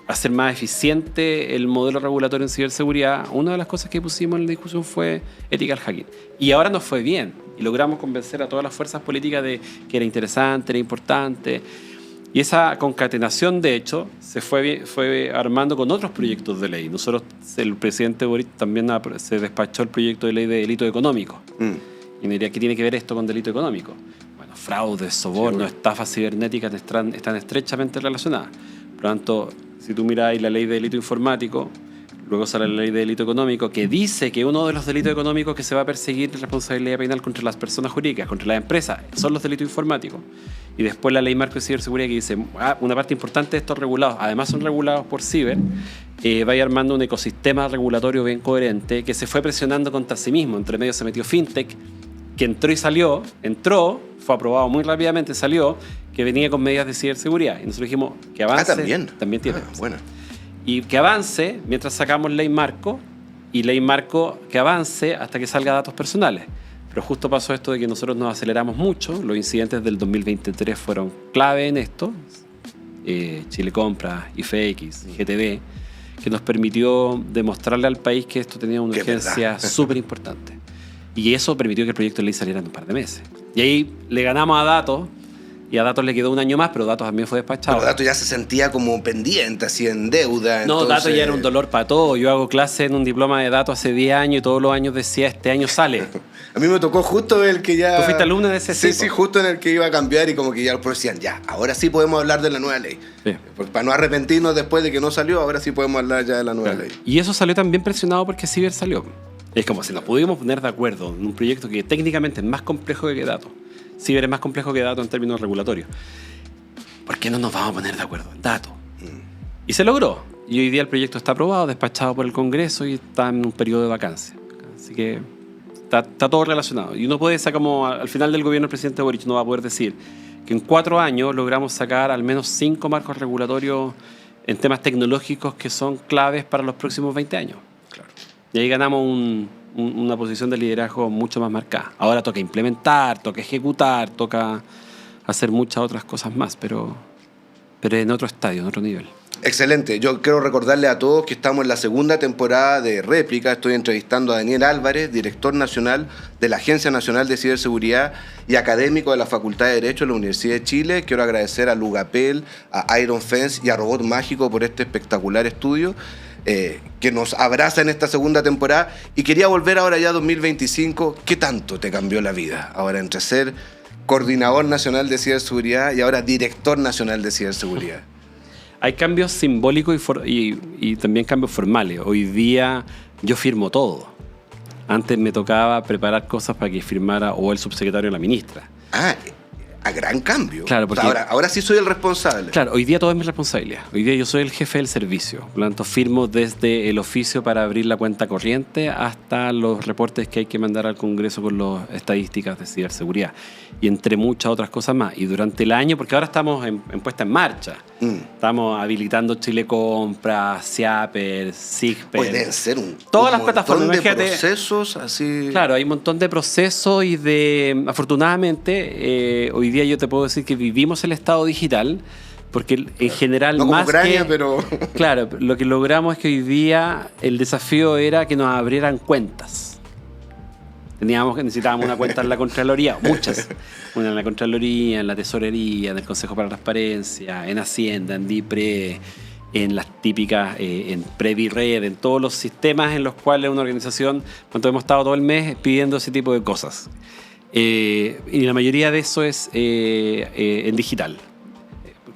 hacer más eficiente el modelo regulatorio en ciberseguridad. Una de las cosas que pusimos en la discusión fue ethical hacking. Y ahora nos fue bien. Y logramos convencer a todas las fuerzas políticas de que era interesante, era importante. Y esa concatenación, de hecho, se fue armando con otros proyectos de ley. Nosotros, el presidente Boric también se despachó el proyecto de ley de delito económico. Y me diría, ¿qué tiene que ver esto con delito económico? Bueno, fraudes, sobornos, estafas cibernéticas están estrechamente relacionadas. Por lo tanto, si tú miras la ley de delito informático, luego sale la ley de delito económico, que dice que uno de los delitos económicos que se va a perseguir es responsabilidad penal contra las personas jurídicas, contra las empresas, son los delitos informáticos. Y después la ley marco de ciberseguridad que dice, una parte importante de estos regulados, además son regulados por ciber, va a ir armando un ecosistema regulatorio bien coherente que se fue presionando contra sí mismo. Entre medio se metió FinTech, que entró y salió, fue aprobado muy rápidamente, salió, que venía con medidas de ciberseguridad. Y nosotros dijimos que avance. También tiene. Bueno. Y que avance mientras sacamos ley marco, y ley marco que avance hasta que salga datos personales. Pero justo pasó esto de que nosotros nos aceleramos mucho. Los incidentes del 2023 fueron clave en esto. Chile Compra, IFX, GTB, que nos permitió demostrarle al país que esto tenía una urgencia súper importante. Y eso permitió que el proyecto de ley saliera en un par de meses. Y ahí le ganamos a Datos, y a Datos le quedó 1 año más, pero Datos también fue despachado. Pero Datos ya se sentía como pendiente, así en deuda. No, Datos ya era un dolor para todo. Yo hago clase en un diploma de Datos hace 10 años y todos los años decía, este año sale. A mí me tocó justo el que ya... ¿Tú fuiste alumno de ese? Sí, justo en el que iba a cambiar y como que ya los profesores decían, ya, ahora sí podemos hablar de la nueva ley. Sí. Porque para no arrepentirnos después de que no salió, ahora sí podemos hablar ya de la nueva ley. Y eso salió también presionado porque Ciber salió. Es como si nos pudimos poner de acuerdo en un proyecto que técnicamente es más complejo que Datos. Ciber es más complejo que Datos en términos regulatorios. ¿Por qué no nos vamos a poner de acuerdo en Datos? Y se logró. Y hoy día el proyecto está aprobado, despachado por el Congreso y está en un periodo de vacancia. Así que está todo relacionado. Y uno puede sacar como al final del gobierno el presidente Boric no va a poder decir que en 4 años logramos sacar al menos 5 marcos regulatorios en temas tecnológicos que son claves para los próximos 20 años. Claro. Y ahí ganamos una posición de liderazgo mucho más marcada. Ahora toca implementar, toca ejecutar, toca hacer muchas otras cosas más, pero en otro estadio, en otro nivel. Excelente. Yo quiero recordarle a todos que estamos en la 2ª temporada de Réplica. Estoy entrevistando a Daniel Álvarez, director nacional de la Agencia Nacional de Ciberseguridad y académico de la Facultad de Derecho de la Universidad de Chile. Quiero agradecer a Lugapel, a Iron Fence y a Robot Mágico por este espectacular estudio que nos abraza en esta 2ª temporada. Y quería volver ahora ya a 2025. ¿Qué tanto te cambió la vida ahora entre ser coordinador nacional de ciberseguridad y ahora director nacional de ciberseguridad? Hay cambios simbólicos y también cambios formales. Hoy día yo firmo todo. Antes me tocaba preparar cosas para que firmara o el subsecretario o la ministra. A gran cambio. Claro, porque, ahora sí soy el responsable. Claro, hoy día todo es mi responsabilidad. Hoy día yo soy el jefe del servicio. Por lo tanto, firmo desde el oficio para abrir la cuenta corriente hasta los reportes que hay que mandar al Congreso con las estadísticas de ciberseguridad. Y entre muchas otras cosas más. Y durante el año, porque ahora estamos en puesta en marcha. Estamos habilitando Chile Compra, Ciaper, Sigper. Pueden ser todas las plataformas. De procesos así. Claro, hay un montón de procesos y afortunadamente, hoy día yo te puedo decir que vivimos el estado digital, porque en general no más como Ucrania, pero... Claro, lo que logramos es que hoy día el desafío era que nos abrieran cuentas. Necesitábamos una cuenta en la Contraloría, muchas. Una en la Contraloría, en la Tesorería, en el Consejo para la Transparencia, en Hacienda, en DIPRE, en las típicas, en Previred, en todos los sistemas en los cuales una organización, cuando hemos estado todo el mes pidiendo ese tipo de cosas. Y la mayoría de eso es en digital.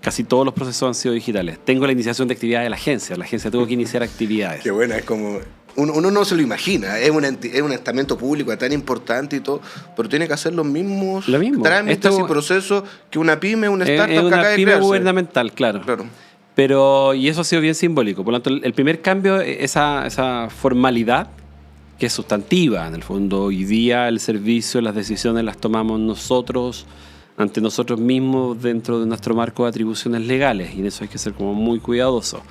Casi todos los procesos han sido digitales. Tengo la iniciación de actividades de la agencia. La agencia tuvo que iniciar actividades. Qué buena, es como... Uno no se lo imagina, es un estamento público tan importante y todo, pero tiene que hacer los mismos trámites y procesos que una pyme, una startup que acaba de crearse. Una pyme gubernamental, claro. Pero, y eso ha sido bien simbólico. Por lo tanto, el primer cambio, esa formalidad, que es sustantiva, en el fondo, hoy día el servicio, las decisiones las tomamos nosotros, ante nosotros mismos, dentro de nuestro marco de atribuciones legales, y en eso hay que ser como muy cuidadoso.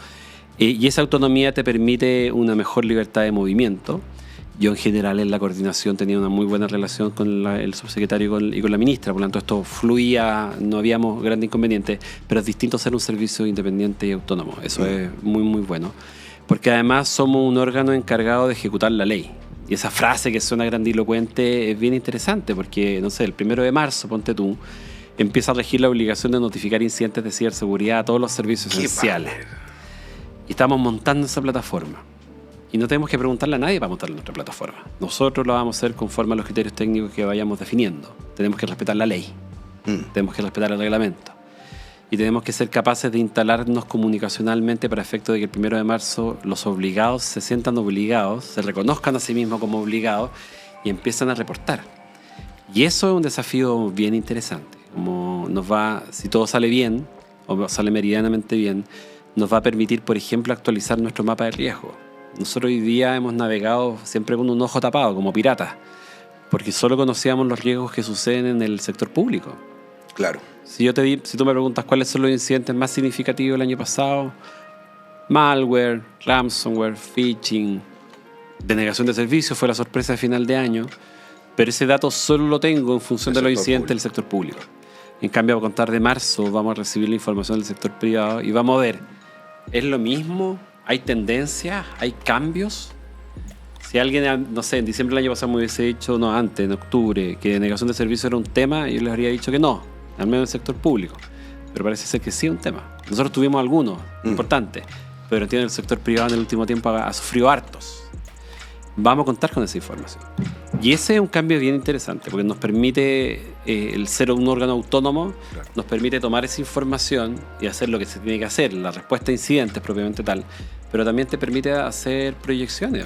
Y esa autonomía te permite una mejor libertad de movimiento. Yo en general en la coordinación tenía una muy buena relación con el subsecretario y con la ministra, por lo tanto esto fluía, no habíamos grandes inconvenientes, pero es distinto ser un servicio independiente y autónomo. Eso es muy, muy bueno. Porque además somos un órgano encargado de ejecutar la ley. Y esa frase que suena grandilocuente es bien interesante porque, no sé, el 1 de marzo, ponte tú, empieza a regir la obligación de notificar incidentes de ciberseguridad a todos los servicios esenciales. Y estamos montando esa plataforma. Y no tenemos que preguntarle a nadie para montar nuestra plataforma. Nosotros lo vamos a hacer conforme a los criterios técnicos que vayamos definiendo. Tenemos que respetar la ley. Tenemos que respetar el reglamento. Y tenemos que ser capaces de instalarnos comunicacionalmente para efecto de que el 1 de marzo los obligados se sientan obligados, se reconozcan a sí mismos como obligados y empiezan a reportar. Y eso es un desafío bien interesante. Como si todo sale bien, o sale meridianamente bien, nos va a permitir, por ejemplo, actualizar nuestro mapa de riesgo. Nosotros hoy día hemos navegado siempre con un ojo tapado, como piratas, porque solo conocíamos los riesgos que suceden en el sector público. Claro. Si tú me preguntas cuáles son los incidentes más significativos del año pasado, malware, ransomware, phishing, denegación de servicios fue la sorpresa de final de año, pero ese dato solo lo tengo en función de los incidentes del sector público. En cambio, a contar de marzo vamos a recibir la información del sector privado y vamos a ver, ¿es lo mismo? ¿Hay tendencias? ¿Hay cambios? Si alguien, no sé, en diciembre del año pasado me hubiese dicho, no, antes, en octubre, que denegación de servicio era un tema, yo les habría dicho que no, al menos en el sector público. Pero parece ser que sí es un tema. Nosotros tuvimos algunos importantes, pero entiendo que el sector privado en el último tiempo ha sufrido hartos. Vamos a contar con esa información. Y ese es un cambio bien interesante, porque nos permite, el ser un órgano autónomo, nos permite tomar esa información y hacer lo que se tiene que hacer, la respuesta a incidentes propiamente tal, pero también te permite hacer proyecciones.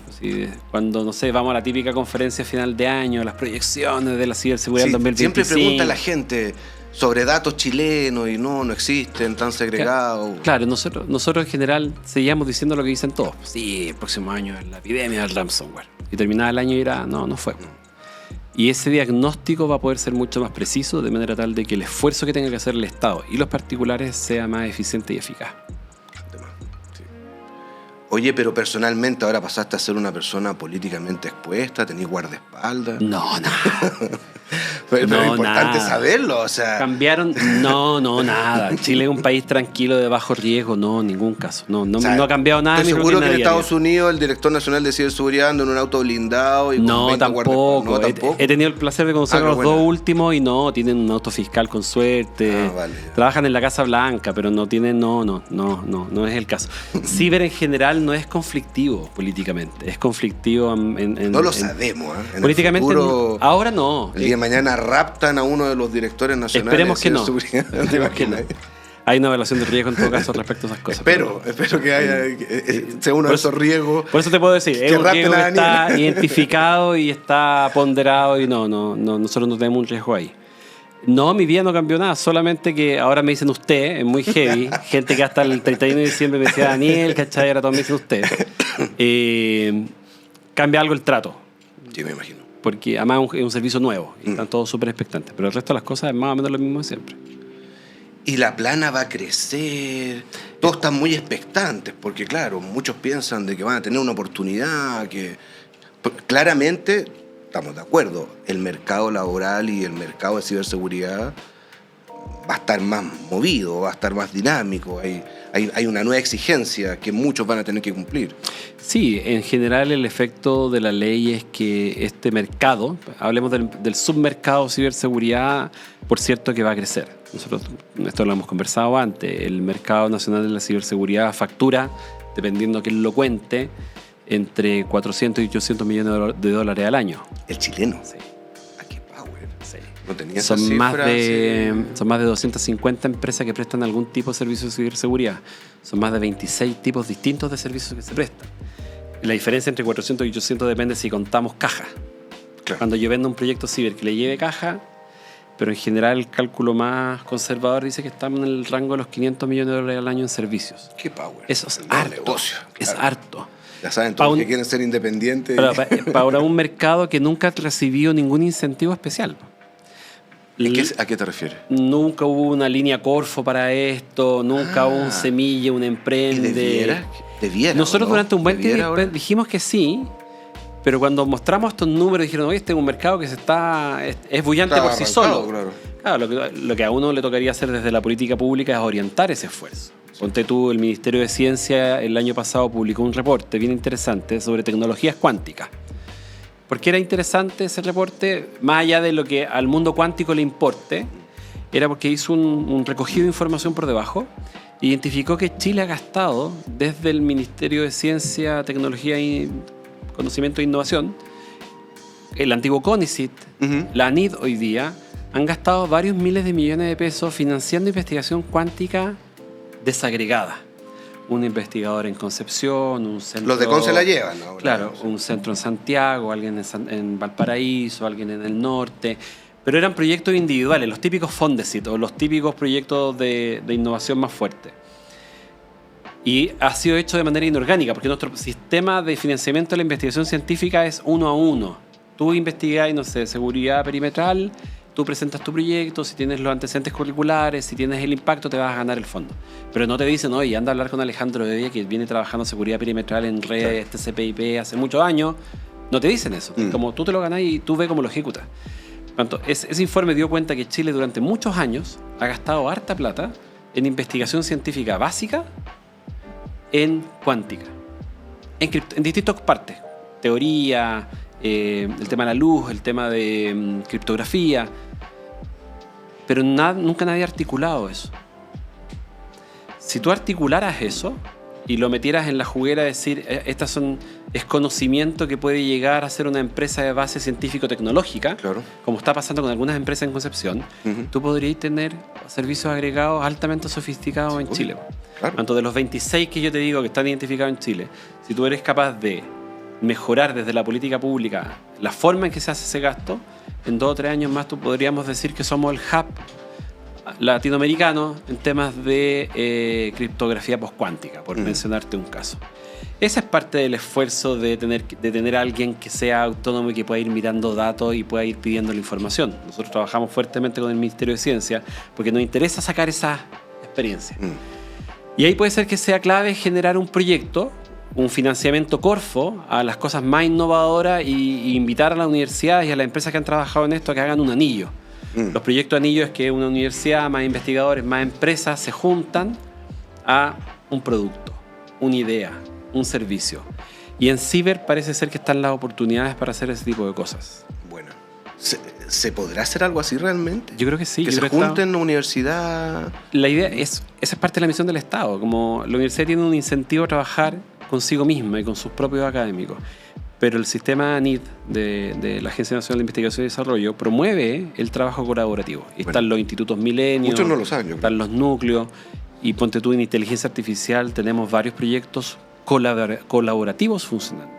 Cuando, no sé, vamos a la típica conferencia final de año, las proyecciones de la ciberseguridad del 2025. Siempre pregunta la gente sobre datos chilenos y no existen, tan segregados. Claro, nosotros en general seguíamos diciendo lo que dicen todos. Sí, el próximo año es la epidemia del ransomware. Y terminaba el año y era, no fue. Y ese diagnóstico va a poder ser mucho más preciso, de manera tal de que el esfuerzo que tenga que hacer el Estado y los particulares sea más eficiente y eficaz. Sí. Oye, pero personalmente ahora pasaste a ser una persona políticamente expuesta, tenés guardaespaldas. No, nada. Pero es importante saberlo, o sea. Cambiaron, nada. Chile es un país tranquilo de bajo riesgo, no, en ningún caso. No ha cambiado nada. Estoy seguro que en Estados Unidos el director nacional de ciberseguridad anda en un auto blindado y con tampoco. No, tampoco. He tenido el placer de conocer a los dos últimos y tienen un auto fiscal con suerte. Vale. Trabajan en la Casa Blanca, pero no tienen, no es el caso. Ciber en general no es conflictivo políticamente, es conflictivo no lo sabemos, ¿eh? Políticamente futuro, ahora no. El día de mañana raptan a uno de los directores nacionales. Esperemos que no. Esperemos que no. Hay una evaluación de riesgo en todo caso respecto a esas cosas. Espero que haya sea uno de esos riesgos. Por eso te puedo decir, es un riesgo que está identificado y está ponderado y nosotros no tenemos un riesgo ahí. No, mi vida no cambió nada, solamente que ahora me dicen usted, es muy heavy. Gente que hasta el 31 de diciembre me decía Daniel, ¿cachai? Ahora todos me dicen usted. Cambia algo el trato. Sí, me imagino. Porque además es un servicio nuevo y están todos súper expectantes. Pero el resto de las cosas es más o menos lo mismo de siempre. Y la plana va a crecer. Todos están muy expectantes porque, claro, muchos piensan de que van a tener una oportunidad. Claramente, estamos de acuerdo, el mercado laboral y el mercado de ciberseguridad va a estar más movido, va a estar más dinámico, hay una nueva exigencia que muchos van a tener que cumplir. Sí, en general el efecto de la ley es que este mercado, hablemos del submercado ciberseguridad, por cierto que va a crecer. Nosotros esto lo hemos conversado antes, el mercado nacional de la ciberseguridad factura, dependiendo quién lo cuente, entre 400 y 800 millones de dólares al año. ¿El chileno? Sí. ¿A qué power? Sí. No tenía esa Son cifra, más de 250 empresas que prestan algún tipo de servicio de ciberseguridad. Son más de 26 tipos distintos de servicios que se prestan. La diferencia entre 400 y 800 depende si contamos caja. Claro. Cuando yo vendo un proyecto ciber que le lleve caja, pero en general el cálculo más conservador dice que estamos en el rango de los 500 millones de dólares al año en servicios. ¿Qué power? Eso es El harto. negocio, Es claro. harto. Ya saben, todos los que quieren ser independientes. Para un mercado que nunca ha recibido ningún incentivo especial. ¿A qué te refieres? Nunca hubo una línea Corfo para esto, nunca hubo un Semilla, un Emprende. ¿Debiera? Nosotros ¿no? durante un buen ¿Debiera tiempo ahora? dijimos que sí, pero cuando mostramos estos números dijeron, oye, este es un mercado que es bullante Está por sí arrancado, solo. claro. Claro, lo que a uno le tocaría hacer desde la política pública es orientar ese esfuerzo. Ponte tú, el Ministerio de Ciencia el año pasado publicó un reporte bien interesante sobre tecnologías cuánticas. ¿Por qué era interesante ese reporte? Más allá de lo que al mundo cuántico le importe, era porque hizo un recogido de información por debajo. Identificó que Chile ha gastado desde el Ministerio de Ciencia, Tecnología y Conocimiento e Innovación, el antiguo CONICIT, la ANID hoy día, han gastado varios miles de millones de pesos financiando investigación cuántica desagregada. Un investigador en Concepción, un centro... Los de Conce se la llevan, ¿no? Claro, un centro en Santiago, alguien en Valparaíso, alguien en el norte. Pero eran proyectos individuales, los típicos Fondesit o los típicos proyectos de innovación más fuertes. Y ha sido hecho de manera inorgánica, porque nuestro sistema de financiamiento de la investigación científica es 1 a 1. Tú investigás, no sé, seguridad perimetral, tú presentas tu proyecto, si tienes los antecedentes curriculares, si tienes el impacto, te vas a ganar el fondo. Pero no te dicen, oye, anda a hablar con Alejandro Evia, que viene trabajando seguridad perimetral en redes, TCP/IP hace muchos años. No te dicen eso. Como tú te lo ganás y tú ves cómo lo ejecutas. Ese informe dio cuenta que Chile durante muchos años ha gastado harta plata en investigación científica básica en cuántica, en distintas partes. Teoría, el tema de la luz, el tema de criptografía. Pero nunca nadie ha articulado eso. Si tú articularas eso y lo metieras en la juguera, decir, es conocimiento que puede llegar a ser una empresa de base científico-tecnológica, Claro. como está pasando con algunas empresas en Concepción, tú podrías tener servicios agregados altamente sofisticados en Chile. Claro. Tanto de los 26 que yo te digo que están identificados en Chile, si tú eres capaz de mejorar desde la política pública la forma en que se hace ese gasto, en 2 o 3 años más tú podríamos decir que somos el hub latinoamericano en temas de criptografía postcuántica, por mencionarte un caso. Esa es parte del esfuerzo de tener a alguien que sea autónomo y que pueda ir mirando datos y pueda ir pidiendo la información. Nosotros trabajamos fuertemente con el Ministerio de Ciencia porque nos interesa sacar esa experiencia. Y ahí puede ser que sea clave generar un proyecto, un financiamiento Corfo a las cosas más innovadoras y invitar a las universidades y a las empresas que han trabajado en esto a que hagan un anillo. Los proyectos anillo es que una universidad, más investigadores, más empresas se juntan a un producto, una idea, un servicio. Y en ciber parece ser que están las oportunidades para hacer ese tipo de cosas. Bueno, ¿se podrá hacer algo así realmente? Yo creo que sí. Que se junten en la universidad. La idea esa es parte de la misión del Estado. Como la universidad tiene un incentivo a trabajar consigo misma y con sus propios académicos. Pero el sistema ANID de la Agencia Nacional de Investigación y Desarrollo promueve el trabajo colaborativo. Y están los institutos milenios, muchos no lo saben, yo creo. Están los núcleos. Y ponte tú, en inteligencia artificial tenemos varios proyectos colaborativos funcionando,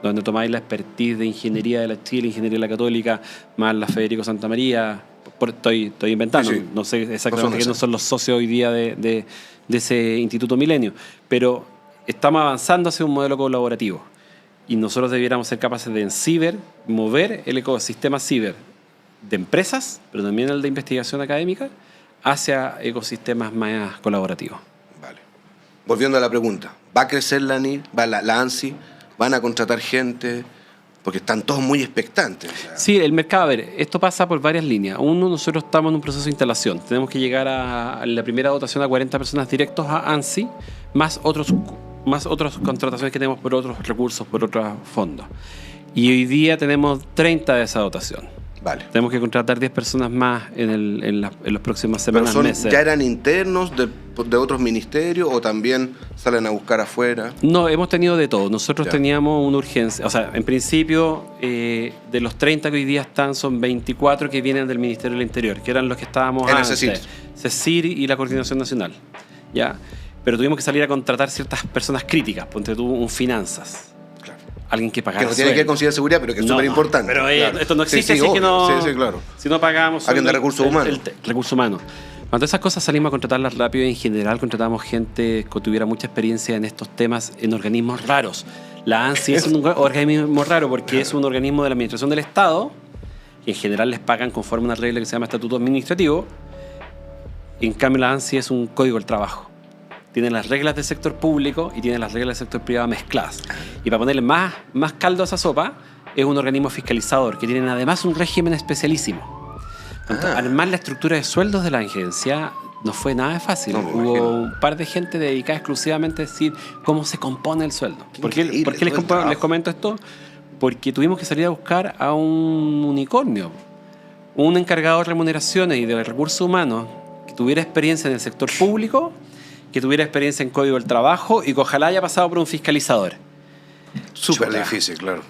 donde tomáis la expertise de ingeniería de la Chile, ingeniería de la Católica, más la Federico Santa María. Estoy inventando, Sí. No sé exactamente quiénes son los socios hoy día de ese Instituto Milenio, pero estamos avanzando hacia un modelo colaborativo. Y nosotros debiéramos ser capaces de en ciber mover el ecosistema ciber de empresas, pero también el de investigación académica, hacia ecosistemas más colaborativos. Vale. Volviendo a la pregunta, ¿va a crecer la ANSI? ¿Van a contratar gente? Porque están todos muy expectantes. O sea. Sí, el mercado, a ver, esto pasa por varias líneas. Uno, nosotros estamos en un proceso de instalación. Tenemos que llegar a la primera dotación a 40 personas directos a ANSI, más otras contrataciones que tenemos por otros recursos, por otros fondos. Y hoy día tenemos 30 de esa dotación. Vale. Tenemos que contratar 10 personas más en las próximas semanas, meses. ¿Ya eran internos de otros ministerios o también salen a buscar afuera? No, hemos tenido de todo. Nosotros Ya. teníamos una urgencia. O sea, en principio, de los 30 que hoy día están, son 24 que vienen del Ministerio del Interior, que eran los que estábamos En antes. CECIR y la Coordinación Nacional. ¿Ya? Pero tuvimos que salir a contratar ciertas personas críticas. Ponte tú un finanzas. Alguien que pagara. Que no tiene que ver con ciberseguridad, pero que es súper importante. Pero claro. Esto no existe, sí, así que no. Sí, claro. Si no pagamos. Alguien de recursos humanos. Recursos humanos. Cuando esas cosas salimos a contratarlas rápido, en general contratamos gente que tuviera mucha experiencia en estos temas en organismos raros. La ANSI es un organismo raro porque es un organismo de la Administración del Estado, que en general les pagan conforme a una regla que se llama Estatuto Administrativo. En cambio, la ANSI es un código del trabajo. Tiene las reglas del sector público y tiene las reglas del sector privado mezcladas. Y para ponerle más caldo a esa sopa, es un organismo fiscalizador que tiene además un régimen especialísimo. Entonces, armar la estructura de sueldos de la agencia no fue nada fácil. Hubo un par de gente dedicada exclusivamente a decir cómo se compone el sueldo. ¿Por qué les comento esto? Porque tuvimos que salir a buscar a un unicornio, un encargado de remuneraciones y de recursos humanos que tuviera experiencia en el sector público, que tuviera experiencia en código del trabajo y que ojalá haya pasado por un fiscalizador. Súper difícil, claro.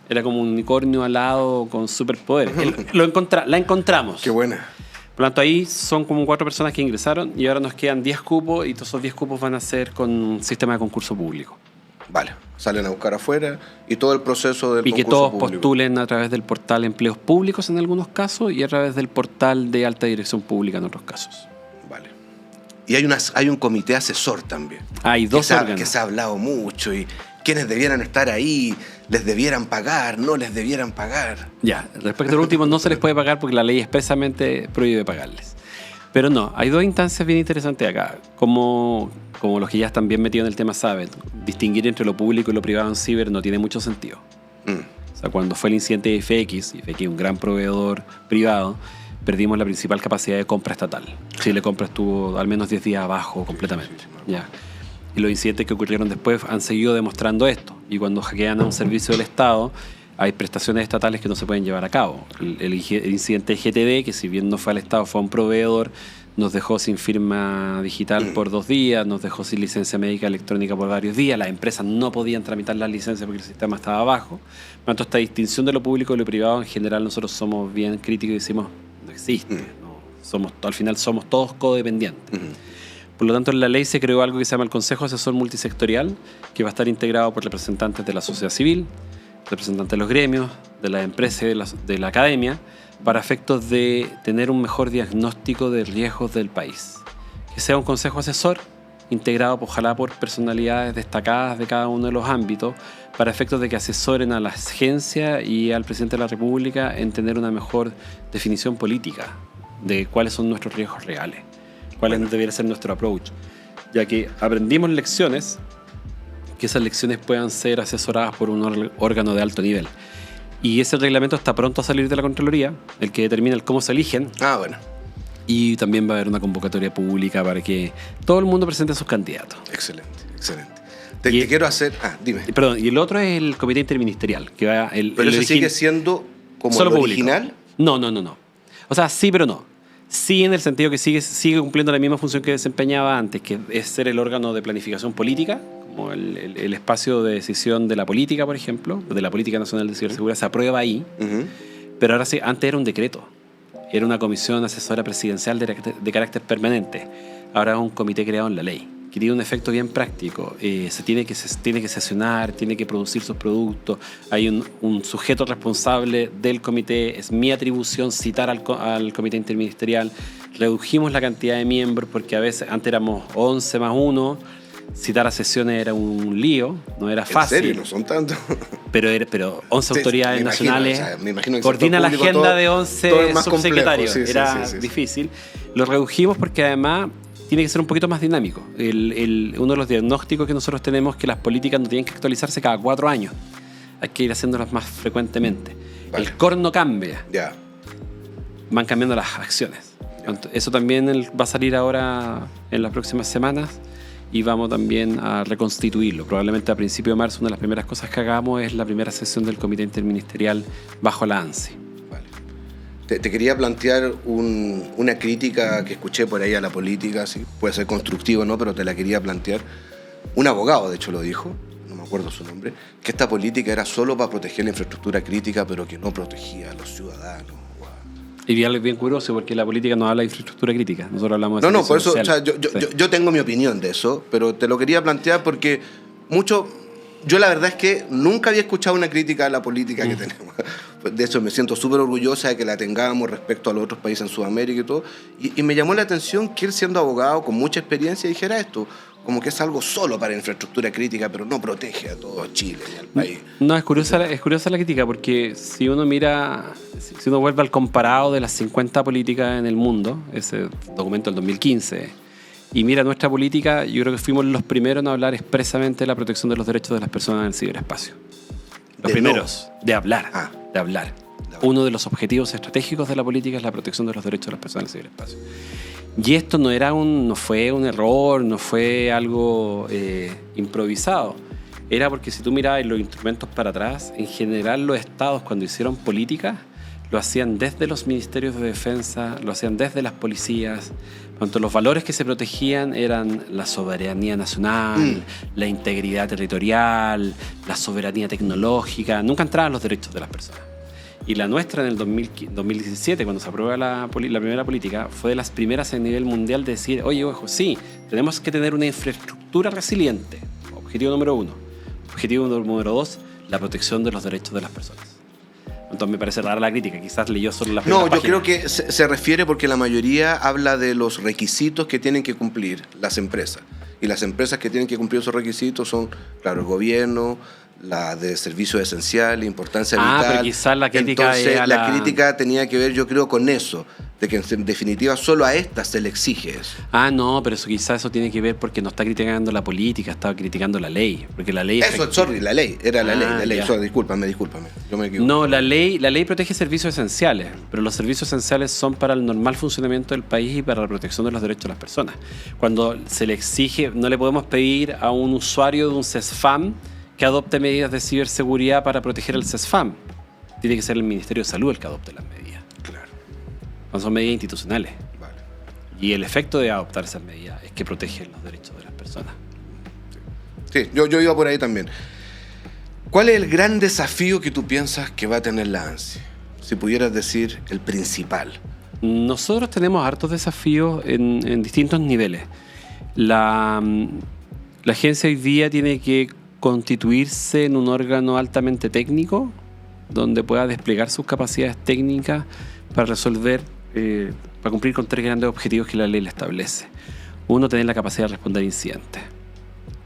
Era como un unicornio alado con superpoderes. La encontramos. Qué buena. Por lo tanto, ahí son como 4 personas que ingresaron y ahora nos quedan 10 cupos y todos esos 10 cupos van a ser con un sistema de concurso público. Vale, salen a buscar afuera y todo el proceso del concurso público. Y que todos postulen a través del portal Empleos Públicos en algunos casos y a través del portal de Alta Dirección Pública en otros casos. Vale. Y hay un comité asesor también. Hay 2 órganos. Que se ha hablado mucho y quiénes debieran estar ahí, les debieran pagar, no les debieran pagar. Ya, respecto al último no se les puede pagar porque la ley expresamente prohíbe pagarles. Pero no, hay 2 instancias bien interesantes acá. Como los que ya están bien metidos en el tema saben, distinguir entre lo público y lo privado en ciber no tiene mucho sentido. O sea, cuando fue el incidente de FX es un gran proveedor privado, perdimos la principal capacidad de compra estatal. Chile Compra estuvo al menos 10 días abajo completamente. Ya. Y los incidentes que ocurrieron después han seguido demostrando esto. Y cuando hackean a un servicio del Estado, hay prestaciones estatales que no se pueden llevar a cabo. El incidente de GTD, que si bien no fue al Estado, fue a un proveedor, nos dejó sin firma digital por 2 días, nos dejó sin licencia médica electrónica por varios días, las empresas no podían tramitar las licencias porque el sistema estaba abajo. Por tanto, esta distinción de lo público y lo privado, en general nosotros somos bien críticos y decimos, no existe. No, al final somos todos codependientes. Por lo tanto, en la ley se creó algo que se llama el Consejo Asesor Multisectorial, que va a estar integrado por representantes de la sociedad civil, representantes de los gremios, de las empresas y de la academia, para efectos de tener un mejor diagnóstico de riesgos del país. Que sea un consejo asesor integrado ojalá por personalidades destacadas de cada uno de los ámbitos, para efectos de que asesoren a la agencia y al presidente de la República en tener una mejor definición política de cuáles son nuestros riesgos reales, cuál debería ser nuestro approach, ya que aprendimos lecciones, que esas lecciones puedan ser asesoradas por un órgano de alto nivel. Y ese reglamento está pronto a salir de la Contraloría, el que determina el cómo se eligen. Bueno. Y también va a haber una convocatoria pública para que todo el mundo presente a sus candidatos. Excelente, excelente. Te quiero hacer... dime. Perdón, y el otro es el comité interministerial. Que va ¿Pero eso sigue siendo como el original? No. O sea, sí, pero no. Sí, en el sentido que sigue cumpliendo la misma función que desempeñaba antes, que es ser el órgano de planificación política, como el espacio de decisión de la política, por ejemplo, de la Política Nacional de Ciberseguridad, se aprueba ahí. Pero ahora sí, antes era un decreto. Era una comisión asesora presidencial de carácter permanente. Ahora es un comité creado en la ley, que tiene un efecto bien práctico. Se tiene que sesionar, tiene que producir sus productos. Hay un sujeto responsable del comité. Es mi atribución citar al comité interministerial. Redujimos la cantidad de miembros porque a veces, antes éramos 11 más 1. Citar a sesiones era un lío, no era fácil. ¿En serio? ¿No son tantos? Pero 11 autoridades nacionales, me imagino que coordina la agenda de 11 subsecretarios. Era difícil. Lo redujimos porque además tiene que ser un poquito más dinámico. Uno de los diagnósticos que nosotros tenemos es que las políticas no tienen que actualizarse cada 4 años. hay que ir haciéndolas más frecuentemente. Vale. El core no cambia, Ya. van cambiando las acciones. Eso también va a salir ahora en las próximas semanas y vamos también a reconstituirlo. Probablemente a principios de marzo una de las primeras cosas que hagamos es la primera sesión del Comité Interministerial bajo la ANSI. Vale. Te quería plantear una crítica que escuché por ahí a la política, sí, puede ser constructivo, ¿no? Pero te la quería plantear. Un abogado, de hecho, lo dijo, no me acuerdo su nombre, que esta política era solo para proteger la infraestructura crítica, pero que no protegía a los ciudadanos. Y bien curioso, porque la política no habla de infraestructura crítica. Nosotros hablamos de No, por eso, social. o sea, yo tengo mi opinión de eso, pero te lo quería plantear porque yo la verdad es que nunca había escuchado una crítica a la política que tenemos. De hecho, me siento súper orgullosa de que la tengamos respecto a los otros países en Sudamérica y todo. Y me llamó la atención que él, siendo abogado con mucha experiencia, dijera esto, como que es algo solo para infraestructura crítica, pero no protege a todo Chile y al país. No, es curiosa la crítica, porque si uno mira, si uno vuelve al comparado de las 50 políticas en el mundo, ese documento del 2015, y mira nuestra política, yo creo que fuimos los primeros en hablar expresamente de la protección de los derechos de las personas en el ciberespacio. Los primeros, de hablar. Uno de los objetivos estratégicos de la política es la protección de los derechos de las personas en el ciberespacio. Y esto no fue un error, no fue algo improvisado. Era porque si tú mirabas los instrumentos para atrás, en general los estados cuando hicieron política, lo hacían desde los ministerios de defensa, lo hacían desde las policías. Cuanto los valores que se protegían eran la soberanía nacional, la integridad territorial, la soberanía tecnológica. Nunca entraban los derechos de las personas. Y la nuestra en el 2017, cuando se aprueba la primera política, fue de las primeras a nivel mundial de decir, oye, ojo, sí, tenemos que tener una infraestructura resiliente. Objetivo número 1. Objetivo número 2, la protección de los derechos de las personas. Entonces me parece rara la crítica, quizás leyó solo la primera página. Yo creo que se refiere porque la mayoría habla de los requisitos que tienen que cumplir las empresas. Y las empresas que tienen que cumplir esos requisitos son, claro, el gobierno, la de servicios esenciales, importancia vital. Pero quizás la crítica Entonces, la crítica tenía que ver, yo creo, con eso, de que en definitiva solo a estas se le exige eso. No, pero quizás eso tiene que ver porque no está criticando la política, estaba criticando la ley. Porque la ley la ley, era la ley. Discúlpame, yo me equivoqué. No, la ley protege servicios esenciales, pero los servicios esenciales son para el normal funcionamiento del país y para la protección de los derechos de las personas. Cuando se le exige, no le podemos pedir a un usuario de un CESFAM que adopte medidas de ciberseguridad para proteger el CESFAM. Tiene que ser el Ministerio de Salud el que adopte las medidas. Claro. No son medidas institucionales. Vale. Y el efecto de adoptar esas medidas es que protegen los derechos de las personas. Sí, yo iba por ahí también. ¿Cuál es el gran desafío que tú piensas que va a tener la ANSI? Si pudieras decir el principal. Nosotros tenemos hartos desafíos en distintos niveles. La agencia hoy día tiene que constituirse en un órgano altamente técnico donde pueda desplegar sus capacidades técnicas para resolver, para cumplir con 3 grandes objetivos que la ley le establece. Uno, tener la capacidad de responder a incidentes,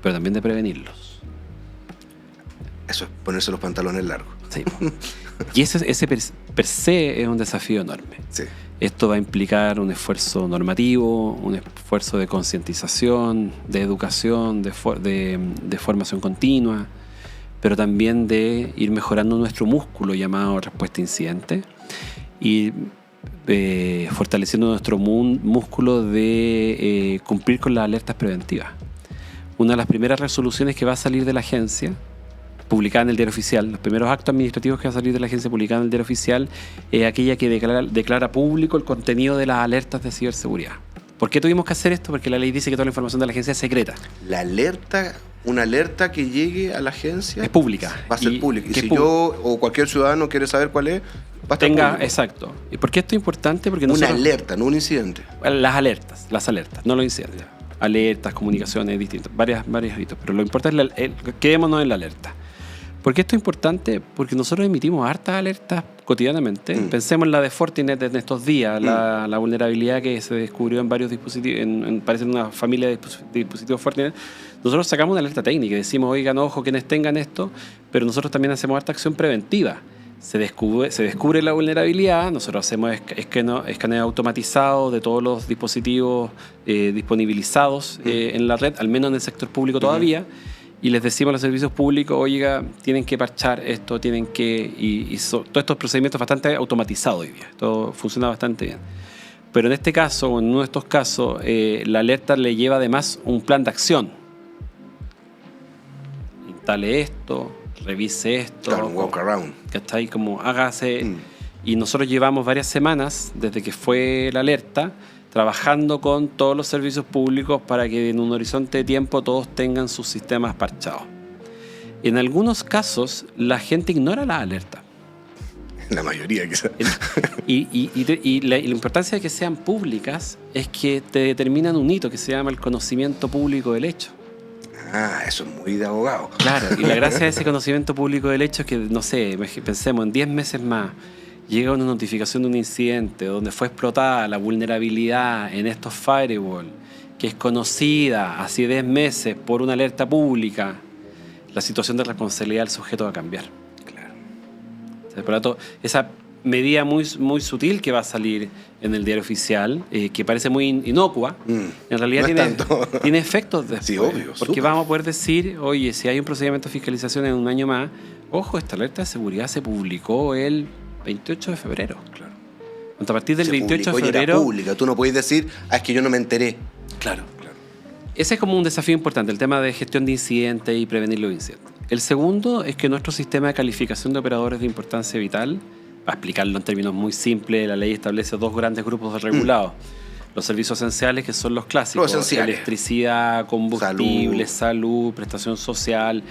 pero también de prevenirlos. Eso es ponerse los pantalones largos. Sí. Y ese per se es un desafío enorme. Sí. Esto va a implicar un esfuerzo normativo, un esfuerzo de concientización, de educación, de formación continua, pero también de ir mejorando nuestro músculo llamado respuesta a incidente y fortaleciendo nuestro músculo de cumplir con las alertas preventivas. Una de las primeras resoluciones que va a salir de la agencia, publicada en el Diario Oficial, los primeros actos administrativos que va a salir de la agencia publicada en el Diario Oficial, es aquella que declara público el contenido de las alertas de ciberseguridad. ¿Por qué tuvimos que hacer esto? Porque la ley dice que toda la información de la agencia es secreta. Una alerta que llegue a la agencia es pública. Va a ser pública. Y si yo o cualquier ciudadano quiere saber cuál es, va a estar público. Exacto. ¿Y por qué esto es importante? Porque una alerta, no un incidente. Las alertas, no los incidentes. Alertas, comunicaciones distintas, varios hitos. Pero lo importante es quedémonos en la alerta. ¿Por qué esto es importante? Porque nosotros emitimos hartas alertas cotidianamente. Pensemos en la de Fortinet en estos días, la vulnerabilidad que se descubrió en varios dispositivos, parece una familia de dispositivos Fortinet. Nosotros sacamos una alerta técnica y decimos, oigan, ojo, quienes tengan esto, pero nosotros también hacemos harta acción preventiva. Se descubre la vulnerabilidad, nosotros hacemos escaneo automatizado de todos los dispositivos disponibilizados en la red, al menos en el sector público todavía. y les decimos a los servicios públicos, oiga, tienen que parchar esto, tienen que... todos estos procedimientos bastante automatizados hoy día. Todo funciona bastante bien. Pero en este caso, o en uno de estos casos, la alerta le lleva además un plan de acción. Instale esto, revise esto. Claro, un walk-around. ¿Cachai? Como hágase... Y nosotros llevamos varias semanas, desde que fue la alerta, trabajando con todos los servicios públicos para que en un horizonte de tiempo todos tengan sus sistemas parchados. En algunos casos, la gente ignora la alerta. La mayoría, quizás. Y la importancia de que sean públicas es que te determinan un hito que se llama el conocimiento público del hecho. Ah, eso es muy de abogado. Claro, y la gracia de ese conocimiento público del hecho es que, no sé, pensemos, en 10 meses más llega una notificación de un incidente donde fue explotada la vulnerabilidad en estos firewall, que es conocida hace 10 meses por una alerta pública, la situación de responsabilidad del sujeto va a cambiar. Claro. O sea, por lo tanto, esa medida muy, muy sutil que va a salir en el diario oficial, que parece muy inocua, en realidad no tiene efectos después. Sí, obvio. Porque súper. vamos a poder decir, oye, si hay un procedimiento de fiscalización en un año más, ojo, esta alerta de seguridad se publicó el 28 de febrero. Claro. A partir del Se 28 de publicó y febrero... era pública. Tú no puedes decir, es que yo no me enteré. Claro. Ese es como un desafío importante, el tema de gestión de incidentes y prevenir los incidentes. El segundo es que nuestro sistema de calificación de operadores de importancia vital, para explicarlo en términos muy simples, la ley establece dos grandes grupos de regulados. Los servicios esenciales, que son los clásicos, electricidad, combustible, salud, prestación social,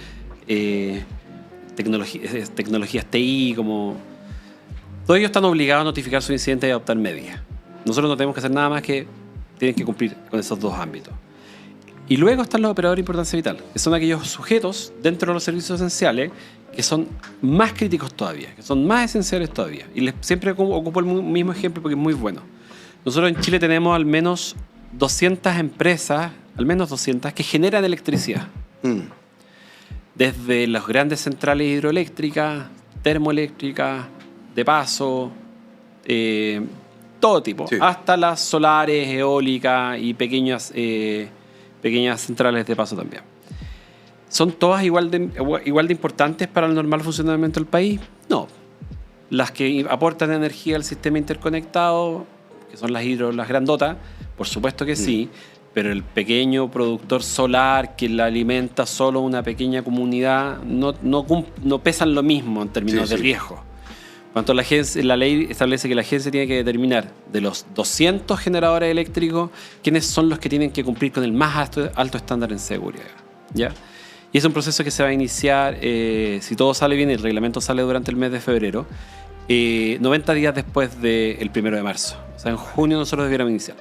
tecnologías TI, como... Todos ellos están obligados a notificar su incidente y adoptar medidas. Nosotros no tenemos que hacer nada más que tienen que cumplir con esos dos ámbitos. Y luego están los operadores de importancia vital, que son aquellos sujetos dentro de los servicios esenciales que son más críticos todavía, que son más esenciales todavía. Y siempre ocupo el mismo ejemplo porque es muy bueno. Nosotros en Chile tenemos al menos 200 empresas, que generan electricidad. Desde las grandes centrales hidroeléctricas, termoeléctricas, de paso, todo tipo, hasta las solares, eólicas y pequeñas centrales de paso también. ¿Son todas igual de importantes para el normal funcionamiento del país? No. Las que aportan energía al sistema interconectado, que son las grandotas, por supuesto que sí, pero el pequeño productor solar que la alimenta solo una pequeña comunidad no pesan lo mismo en términos de riesgo. Por tanto, la ley establece que la agencia tiene que determinar de los 200 generadores eléctricos quiénes son los que tienen que cumplir con el más alto estándar en seguridad. ¿Ya? Y es un proceso que se va a iniciar, si todo sale bien, el reglamento sale durante el mes de febrero, 90 días después del 1 de marzo. O sea, en junio nosotros debiéramos iniciar.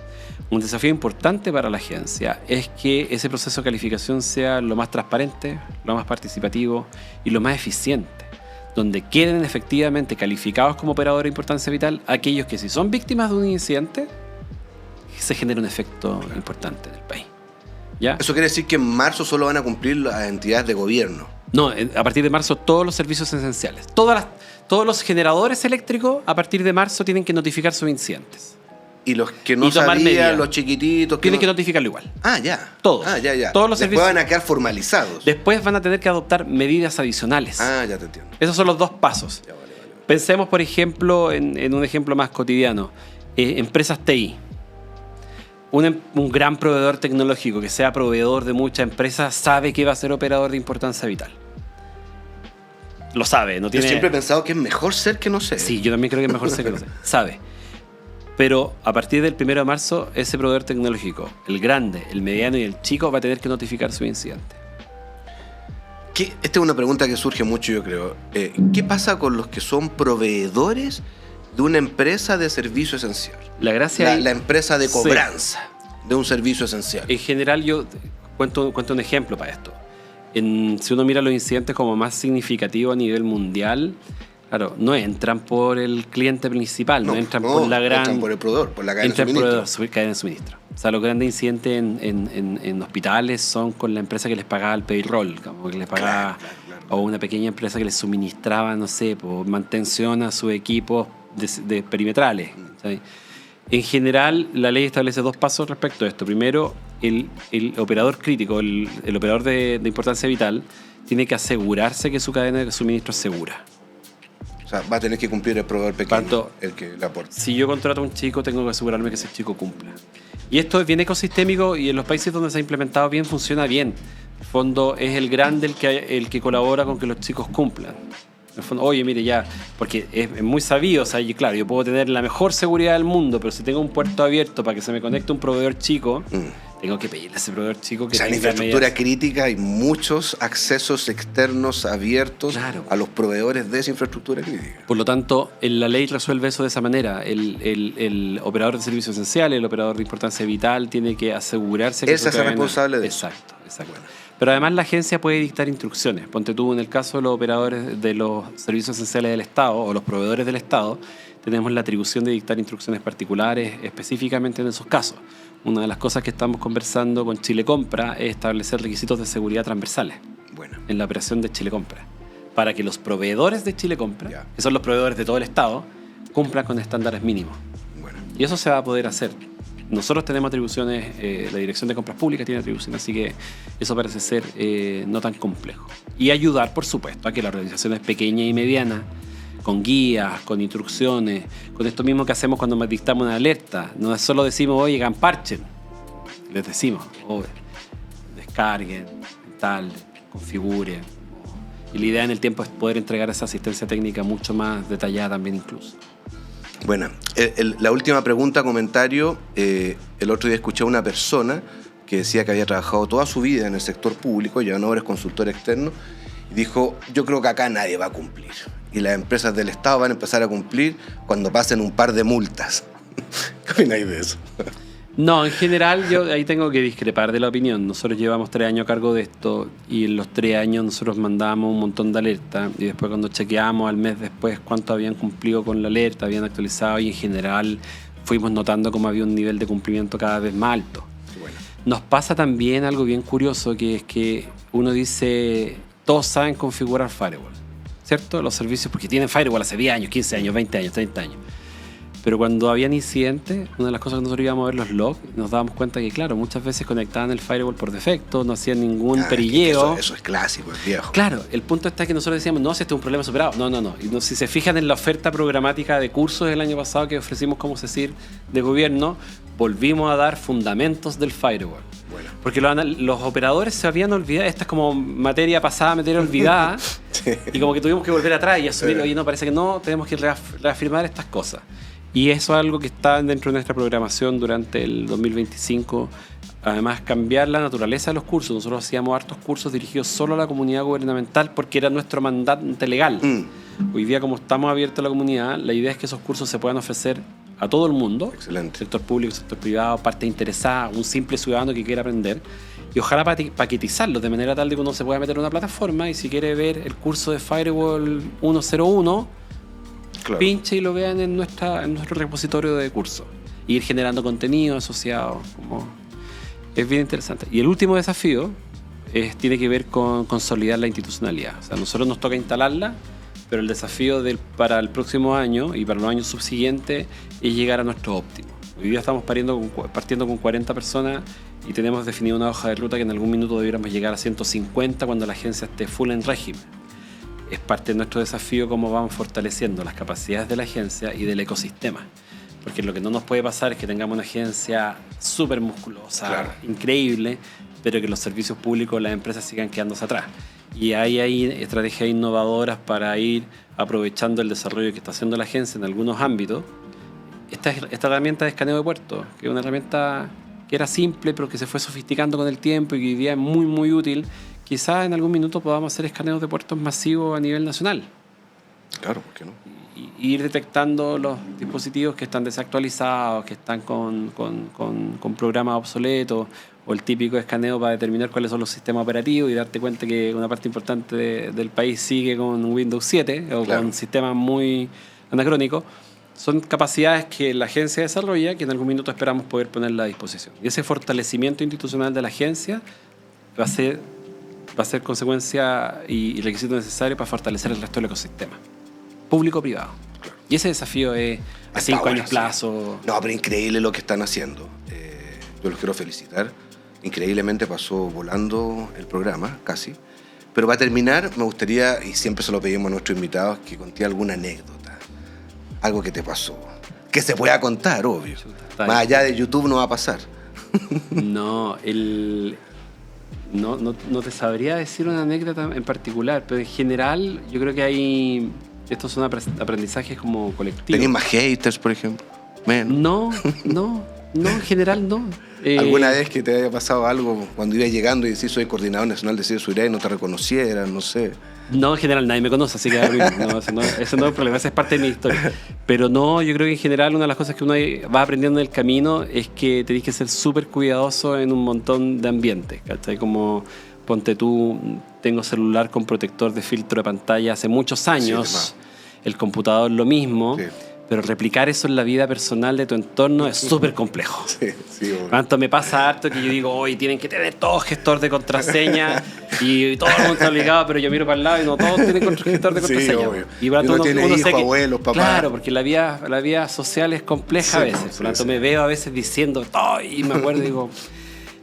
Un desafío importante para la agencia es que ese proceso de calificación sea lo más transparente, lo más participativo y lo más eficiente, donde queden efectivamente calificados como operadores de importancia vital aquellos que, si son víctimas de un incidente, se genera un efecto importante en el país. ¿Ya? Eso quiere decir que en marzo solo van a cumplir las entidades de gobierno. No, a partir de marzo todos los servicios esenciales, todos los generadores eléctricos a partir de marzo tienen que notificar sus incidentes. Y los que no sabían, los chiquititos... Tienen que notificarlo igual. Ah, ya. Todos. Ah, ya. Todos los Después servicios van a quedar formalizados. Después van a tener que adoptar medidas adicionales. Ah, ya te entiendo. Esos son los dos pasos. Ya, vale. Pensemos, por ejemplo, en un ejemplo más cotidiano. Empresas TI. Un gran proveedor tecnológico que sea proveedor de muchas empresas sabe que va a ser operador de importancia vital. Lo sabe. No tiene... Yo siempre he pensado que es mejor ser que no ser. Sí, yo también creo que es mejor ser que no ser. Sabe. Pero a partir del 1 de marzo, ese proveedor tecnológico, el grande, el mediano y el chico, va a tener que notificar su incidente. Esta es una pregunta que surge mucho, yo creo. ¿Qué pasa con los que son proveedores de una empresa de servicio esencial? La gracia la empresa de cobranza de un servicio esencial. En general, yo cuento un ejemplo para esto. Si uno mira los incidentes como más significativos a nivel mundial, claro, no entran por el cliente principal, no entran por la gran... Entran por el proveedor, por la cadena de suministro. Cadena de suministro. O sea, los grandes incidentes en hospitales son con la empresa que les pagaba el payroll, como que les pagaba, claro. O una pequeña empresa que les suministraba, no sé, por mantención a sus equipos de perimetrales. ¿Sabes? En general, la ley establece dos pasos respecto a esto. Primero, el operador crítico, el operador de importancia vital, tiene que asegurarse que su cadena de suministro es segura. O sea, va a tener que cumplir el proveedor pequeño, el que le aporta. Si yo contrato a un chico, tengo que asegurarme que ese chico cumpla. Y esto es bien ecosistémico y en los países donde se ha implementado bien, funciona bien. En el fondo es el grande el que colabora con que los chicos cumplan. En el fondo, oye, mire ya, porque es muy sabido, o sea, claro, yo puedo tener la mejor seguridad del mundo, pero si tengo un puerto abierto para que se me conecte un proveedor chico, tengo que pedirle a ese proveedor chico que... O sea, en infraestructura crítica hay muchos accesos externos abiertos a los proveedores de esa infraestructura crítica. Por lo tanto, la ley resuelve eso de esa manera. El operador de servicios esenciales, el operador de importancia vital, tiene que asegurarse que... Esa es la responsable de eso. Exacto. Bueno. Pero además la agencia puede dictar instrucciones. Ponte tú, en el caso de los operadores de los servicios esenciales del Estado o los proveedores del Estado, tenemos la atribución de dictar instrucciones particulares específicamente en esos casos. Una de las cosas que estamos conversando con Chile Compra es establecer requisitos de seguridad transversales en la operación de Chile Compra, para que los proveedores de Chile Compra, que son los proveedores de todo el Estado, cumplan con estándares mínimos. Y eso se va a poder hacer. Nosotros tenemos atribuciones, la Dirección de Compras Públicas tiene atribuciones, así que eso parece ser no tan complejo. Y ayudar, por supuesto, a que las organizaciones pequeñas y medianas, con guías, con instrucciones, con esto mismo que hacemos cuando dictamos una alerta, no solo decimos, oye, parchen, les decimos, descarguen, tal, configuren. Y la idea en el tiempo es poder entregar esa asistencia técnica mucho más detallada también incluso. Bueno, la última pregunta, comentario. El otro día escuché a una persona que decía que había trabajado toda su vida en el sector público, ya no eres consultor externo, y dijo, yo creo que acá nadie va a cumplir. Y las empresas del Estado van a empezar a cumplir cuando pasen un par de multas. ¿Qué opináis de eso? No, en general yo ahí tengo que discrepar de la opinión. Nosotros llevamos 3 años a cargo de esto y en los 3 años nosotros mandábamos un montón de alertas y después cuando chequeamos al mes después cuánto habían cumplido con la alerta, habían actualizado y en general fuimos notando cómo había un nivel de cumplimiento cada vez más alto. Bueno. Nos pasa también algo bien curioso, que es que uno dice, todos saben configurar firewall, ¿cierto? Los servicios, porque tienen firewall hace 10 años, 15 años, 20 años, 30 años. Pero cuando habían incidentes, una de las cosas que nosotros íbamos a ver los logs, nos dábamos cuenta que, claro, muchas veces conectaban el firewall por defecto, no hacían ningún perilleo. Eso es clásico, es viejo. Claro, el punto está que nosotros decíamos, no, si este es un problema superado. No. Y si se fijan en la oferta programática de cursos del año pasado que ofrecimos como CECIR de gobierno, volvimos a dar fundamentos del firewall. Bueno. Porque los operadores se habían olvidado, esta es como materia pasada, materia olvidada, sí. Y como que tuvimos que volver atrás y asumir, oye, no, parece que no, tenemos que reafirmar estas cosas. Y eso es algo que está dentro de nuestra programación durante el 2025. Además, cambiar la naturaleza de los cursos. Nosotros hacíamos hartos cursos dirigidos solo a la comunidad gubernamental porque era nuestro mandato legal. Hoy día, como estamos abiertos a la comunidad, la idea es que esos cursos se puedan ofrecer a todo el mundo. Excelente. Sector público, sector privado, parte interesada, un simple ciudadano que quiera aprender. Y ojalá paquetizarlos de manera tal de que uno se pueda meter en una plataforma y si quiere ver el curso de Firewall 101, claro, pinche y lo vean en nuestro repositorio de cursos. Y ir generando contenido asociado. Es bien interesante. Y el último desafío tiene que ver con consolidar la institucionalidad. O sea, a nosotros nos toca instalarla, pero el desafío para el próximo año y para los años subsiguientes es llegar a nuestro óptimo. Hoy día estamos partiendo con 40 personas y tenemos definido una hoja de ruta que en algún minuto debiéramos llegar a 150 cuando la agencia esté full en régimen. Es parte de nuestro desafío cómo vamos fortaleciendo las capacidades de la agencia y del ecosistema. Porque lo que no nos puede pasar es que tengamos una agencia súper musculosa, claro, increíble, pero que los servicios públicos, las empresas sigan quedándose atrás. Y hay estrategias innovadoras para ir aprovechando el desarrollo que está haciendo la agencia en algunos ámbitos. Esta herramienta de escaneo de puertos, que es una herramienta que era simple, pero que se fue sofisticando con el tiempo y que hoy día es muy, muy útil. Quizás en algún minuto podamos hacer escaneos de puertos masivos a nivel nacional. Claro, ¿por qué no? Y ir detectando los dispositivos que están desactualizados, que están con programas obsoletos, o el típico escaneo para determinar cuáles son los sistemas operativos y darte cuenta que una parte importante del país sigue con Windows 7 o claro, con sistemas muy anacrónicos. Son capacidades que la agencia desarrolla que en algún minuto esperamos poder ponerla a disposición. Y ese fortalecimiento institucional de la agencia va a ser consecuencia y requisito necesario para fortalecer el resto del ecosistema público-privado. Claro. Y ese desafío es a 5 años plazo. No, pero increíble lo que están haciendo. Yo los quiero felicitar. Increíblemente pasó volando el programa, casi. Pero para terminar, me gustaría, y siempre se lo pedimos a nuestros invitados, que conté alguna anécdota, algo que te pasó, que se pueda contar, obvio. Más allá de YouTube no va a pasar. No, no te sabría decir una anécdota en particular, pero en general yo creo que estos son aprendizajes como colectivos. ¿Tenés más haters, por ejemplo? No, en general no. ¿Alguna vez que te haya pasado algo cuando ibas llegando y decís soy coordinador nacional de ciberseguridad y no te reconocieran, no sé? No, en general nadie me conoce, así que no, ese no es el problema, esa es parte de mi historia. Pero no, yo creo que en general una de las cosas que uno va aprendiendo en el camino es que tenés que ser súper cuidadoso en un montón de ambientes, ¿cachai? Como, ponte tú, tengo celular con protector de filtro de pantalla hace muchos años, el computador lo mismo. Sí. Pero replicar eso en la vida personal de tu entorno es súper complejo. Sí, tanto me pasa harto que yo digo, hoy tienen que tener todos gestor de contraseña y todo el mundo está obligado, pero yo miro para el lado y no todos tienen gestor de contraseña. Sí, y para uno tiene hijos, abuelos, papás. Claro, porque la vida social es compleja a veces. Por lo tanto, me veo a veces diciendo, y me acuerdo y digo,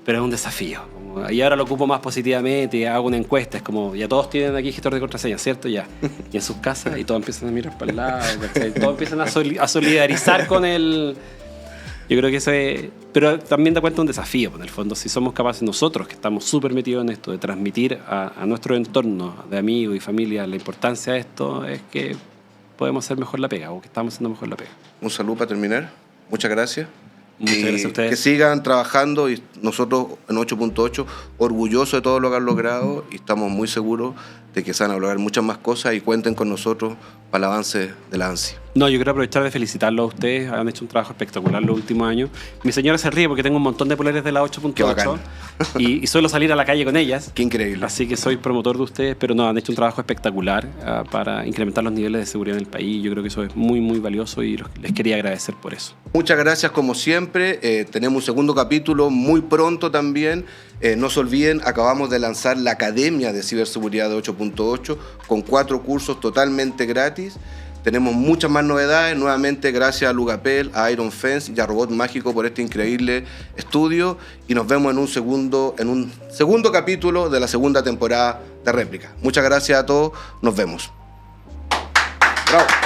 pero es un desafío. Y ahora lo ocupo más positivamente y hago una encuesta. Es como, ya todos tienen aquí gestor de contraseña, ¿cierto? Ya. Y en sus casas, y todos empiezan a mirar para el lado, todos empiezan a solidarizar con el... Yo creo que eso es... Pero también da cuenta un desafío, en el fondo. Si somos capaces nosotros, que estamos súper metidos en esto, de transmitir a nuestro entorno de amigos y familia la importancia de esto, es que podemos hacer mejor la pega, o que estamos haciendo mejor la pega. Un saludo para terminar. Muchas gracias. Muchas gracias a ustedes. Que sigan trabajando y nosotros en 8.8 orgullosos de todo lo que han logrado y estamos muy seguros de que se van a lograr muchas más cosas y cuenten con nosotros para el avance de la ANSI. No, yo quiero aprovechar de felicitarlos a ustedes, han hecho un trabajo espectacular los últimos años. Mi señora se ríe porque tengo un montón de poleras de la 8.8 y suelo salir a la calle con ellas. Qué increíble. Así que soy promotor de ustedes, pero no, han hecho un trabajo espectacular para incrementar los niveles de seguridad en el país. Yo creo que eso es muy, muy valioso y les quería agradecer por eso. Muchas gracias como siempre. Tenemos un segundo capítulo muy pronto también. No se olviden, acabamos de lanzar la Academia de Ciberseguridad de 8.8 con 4 cursos totalmente gratis. Tenemos muchas más novedades, nuevamente gracias a Lugapel, a Iron Fence y a Robot Mágico por este increíble estudio y nos vemos en un segundo capítulo de la segunda temporada de Réplica. Muchas gracias a todos, nos vemos. Bravo.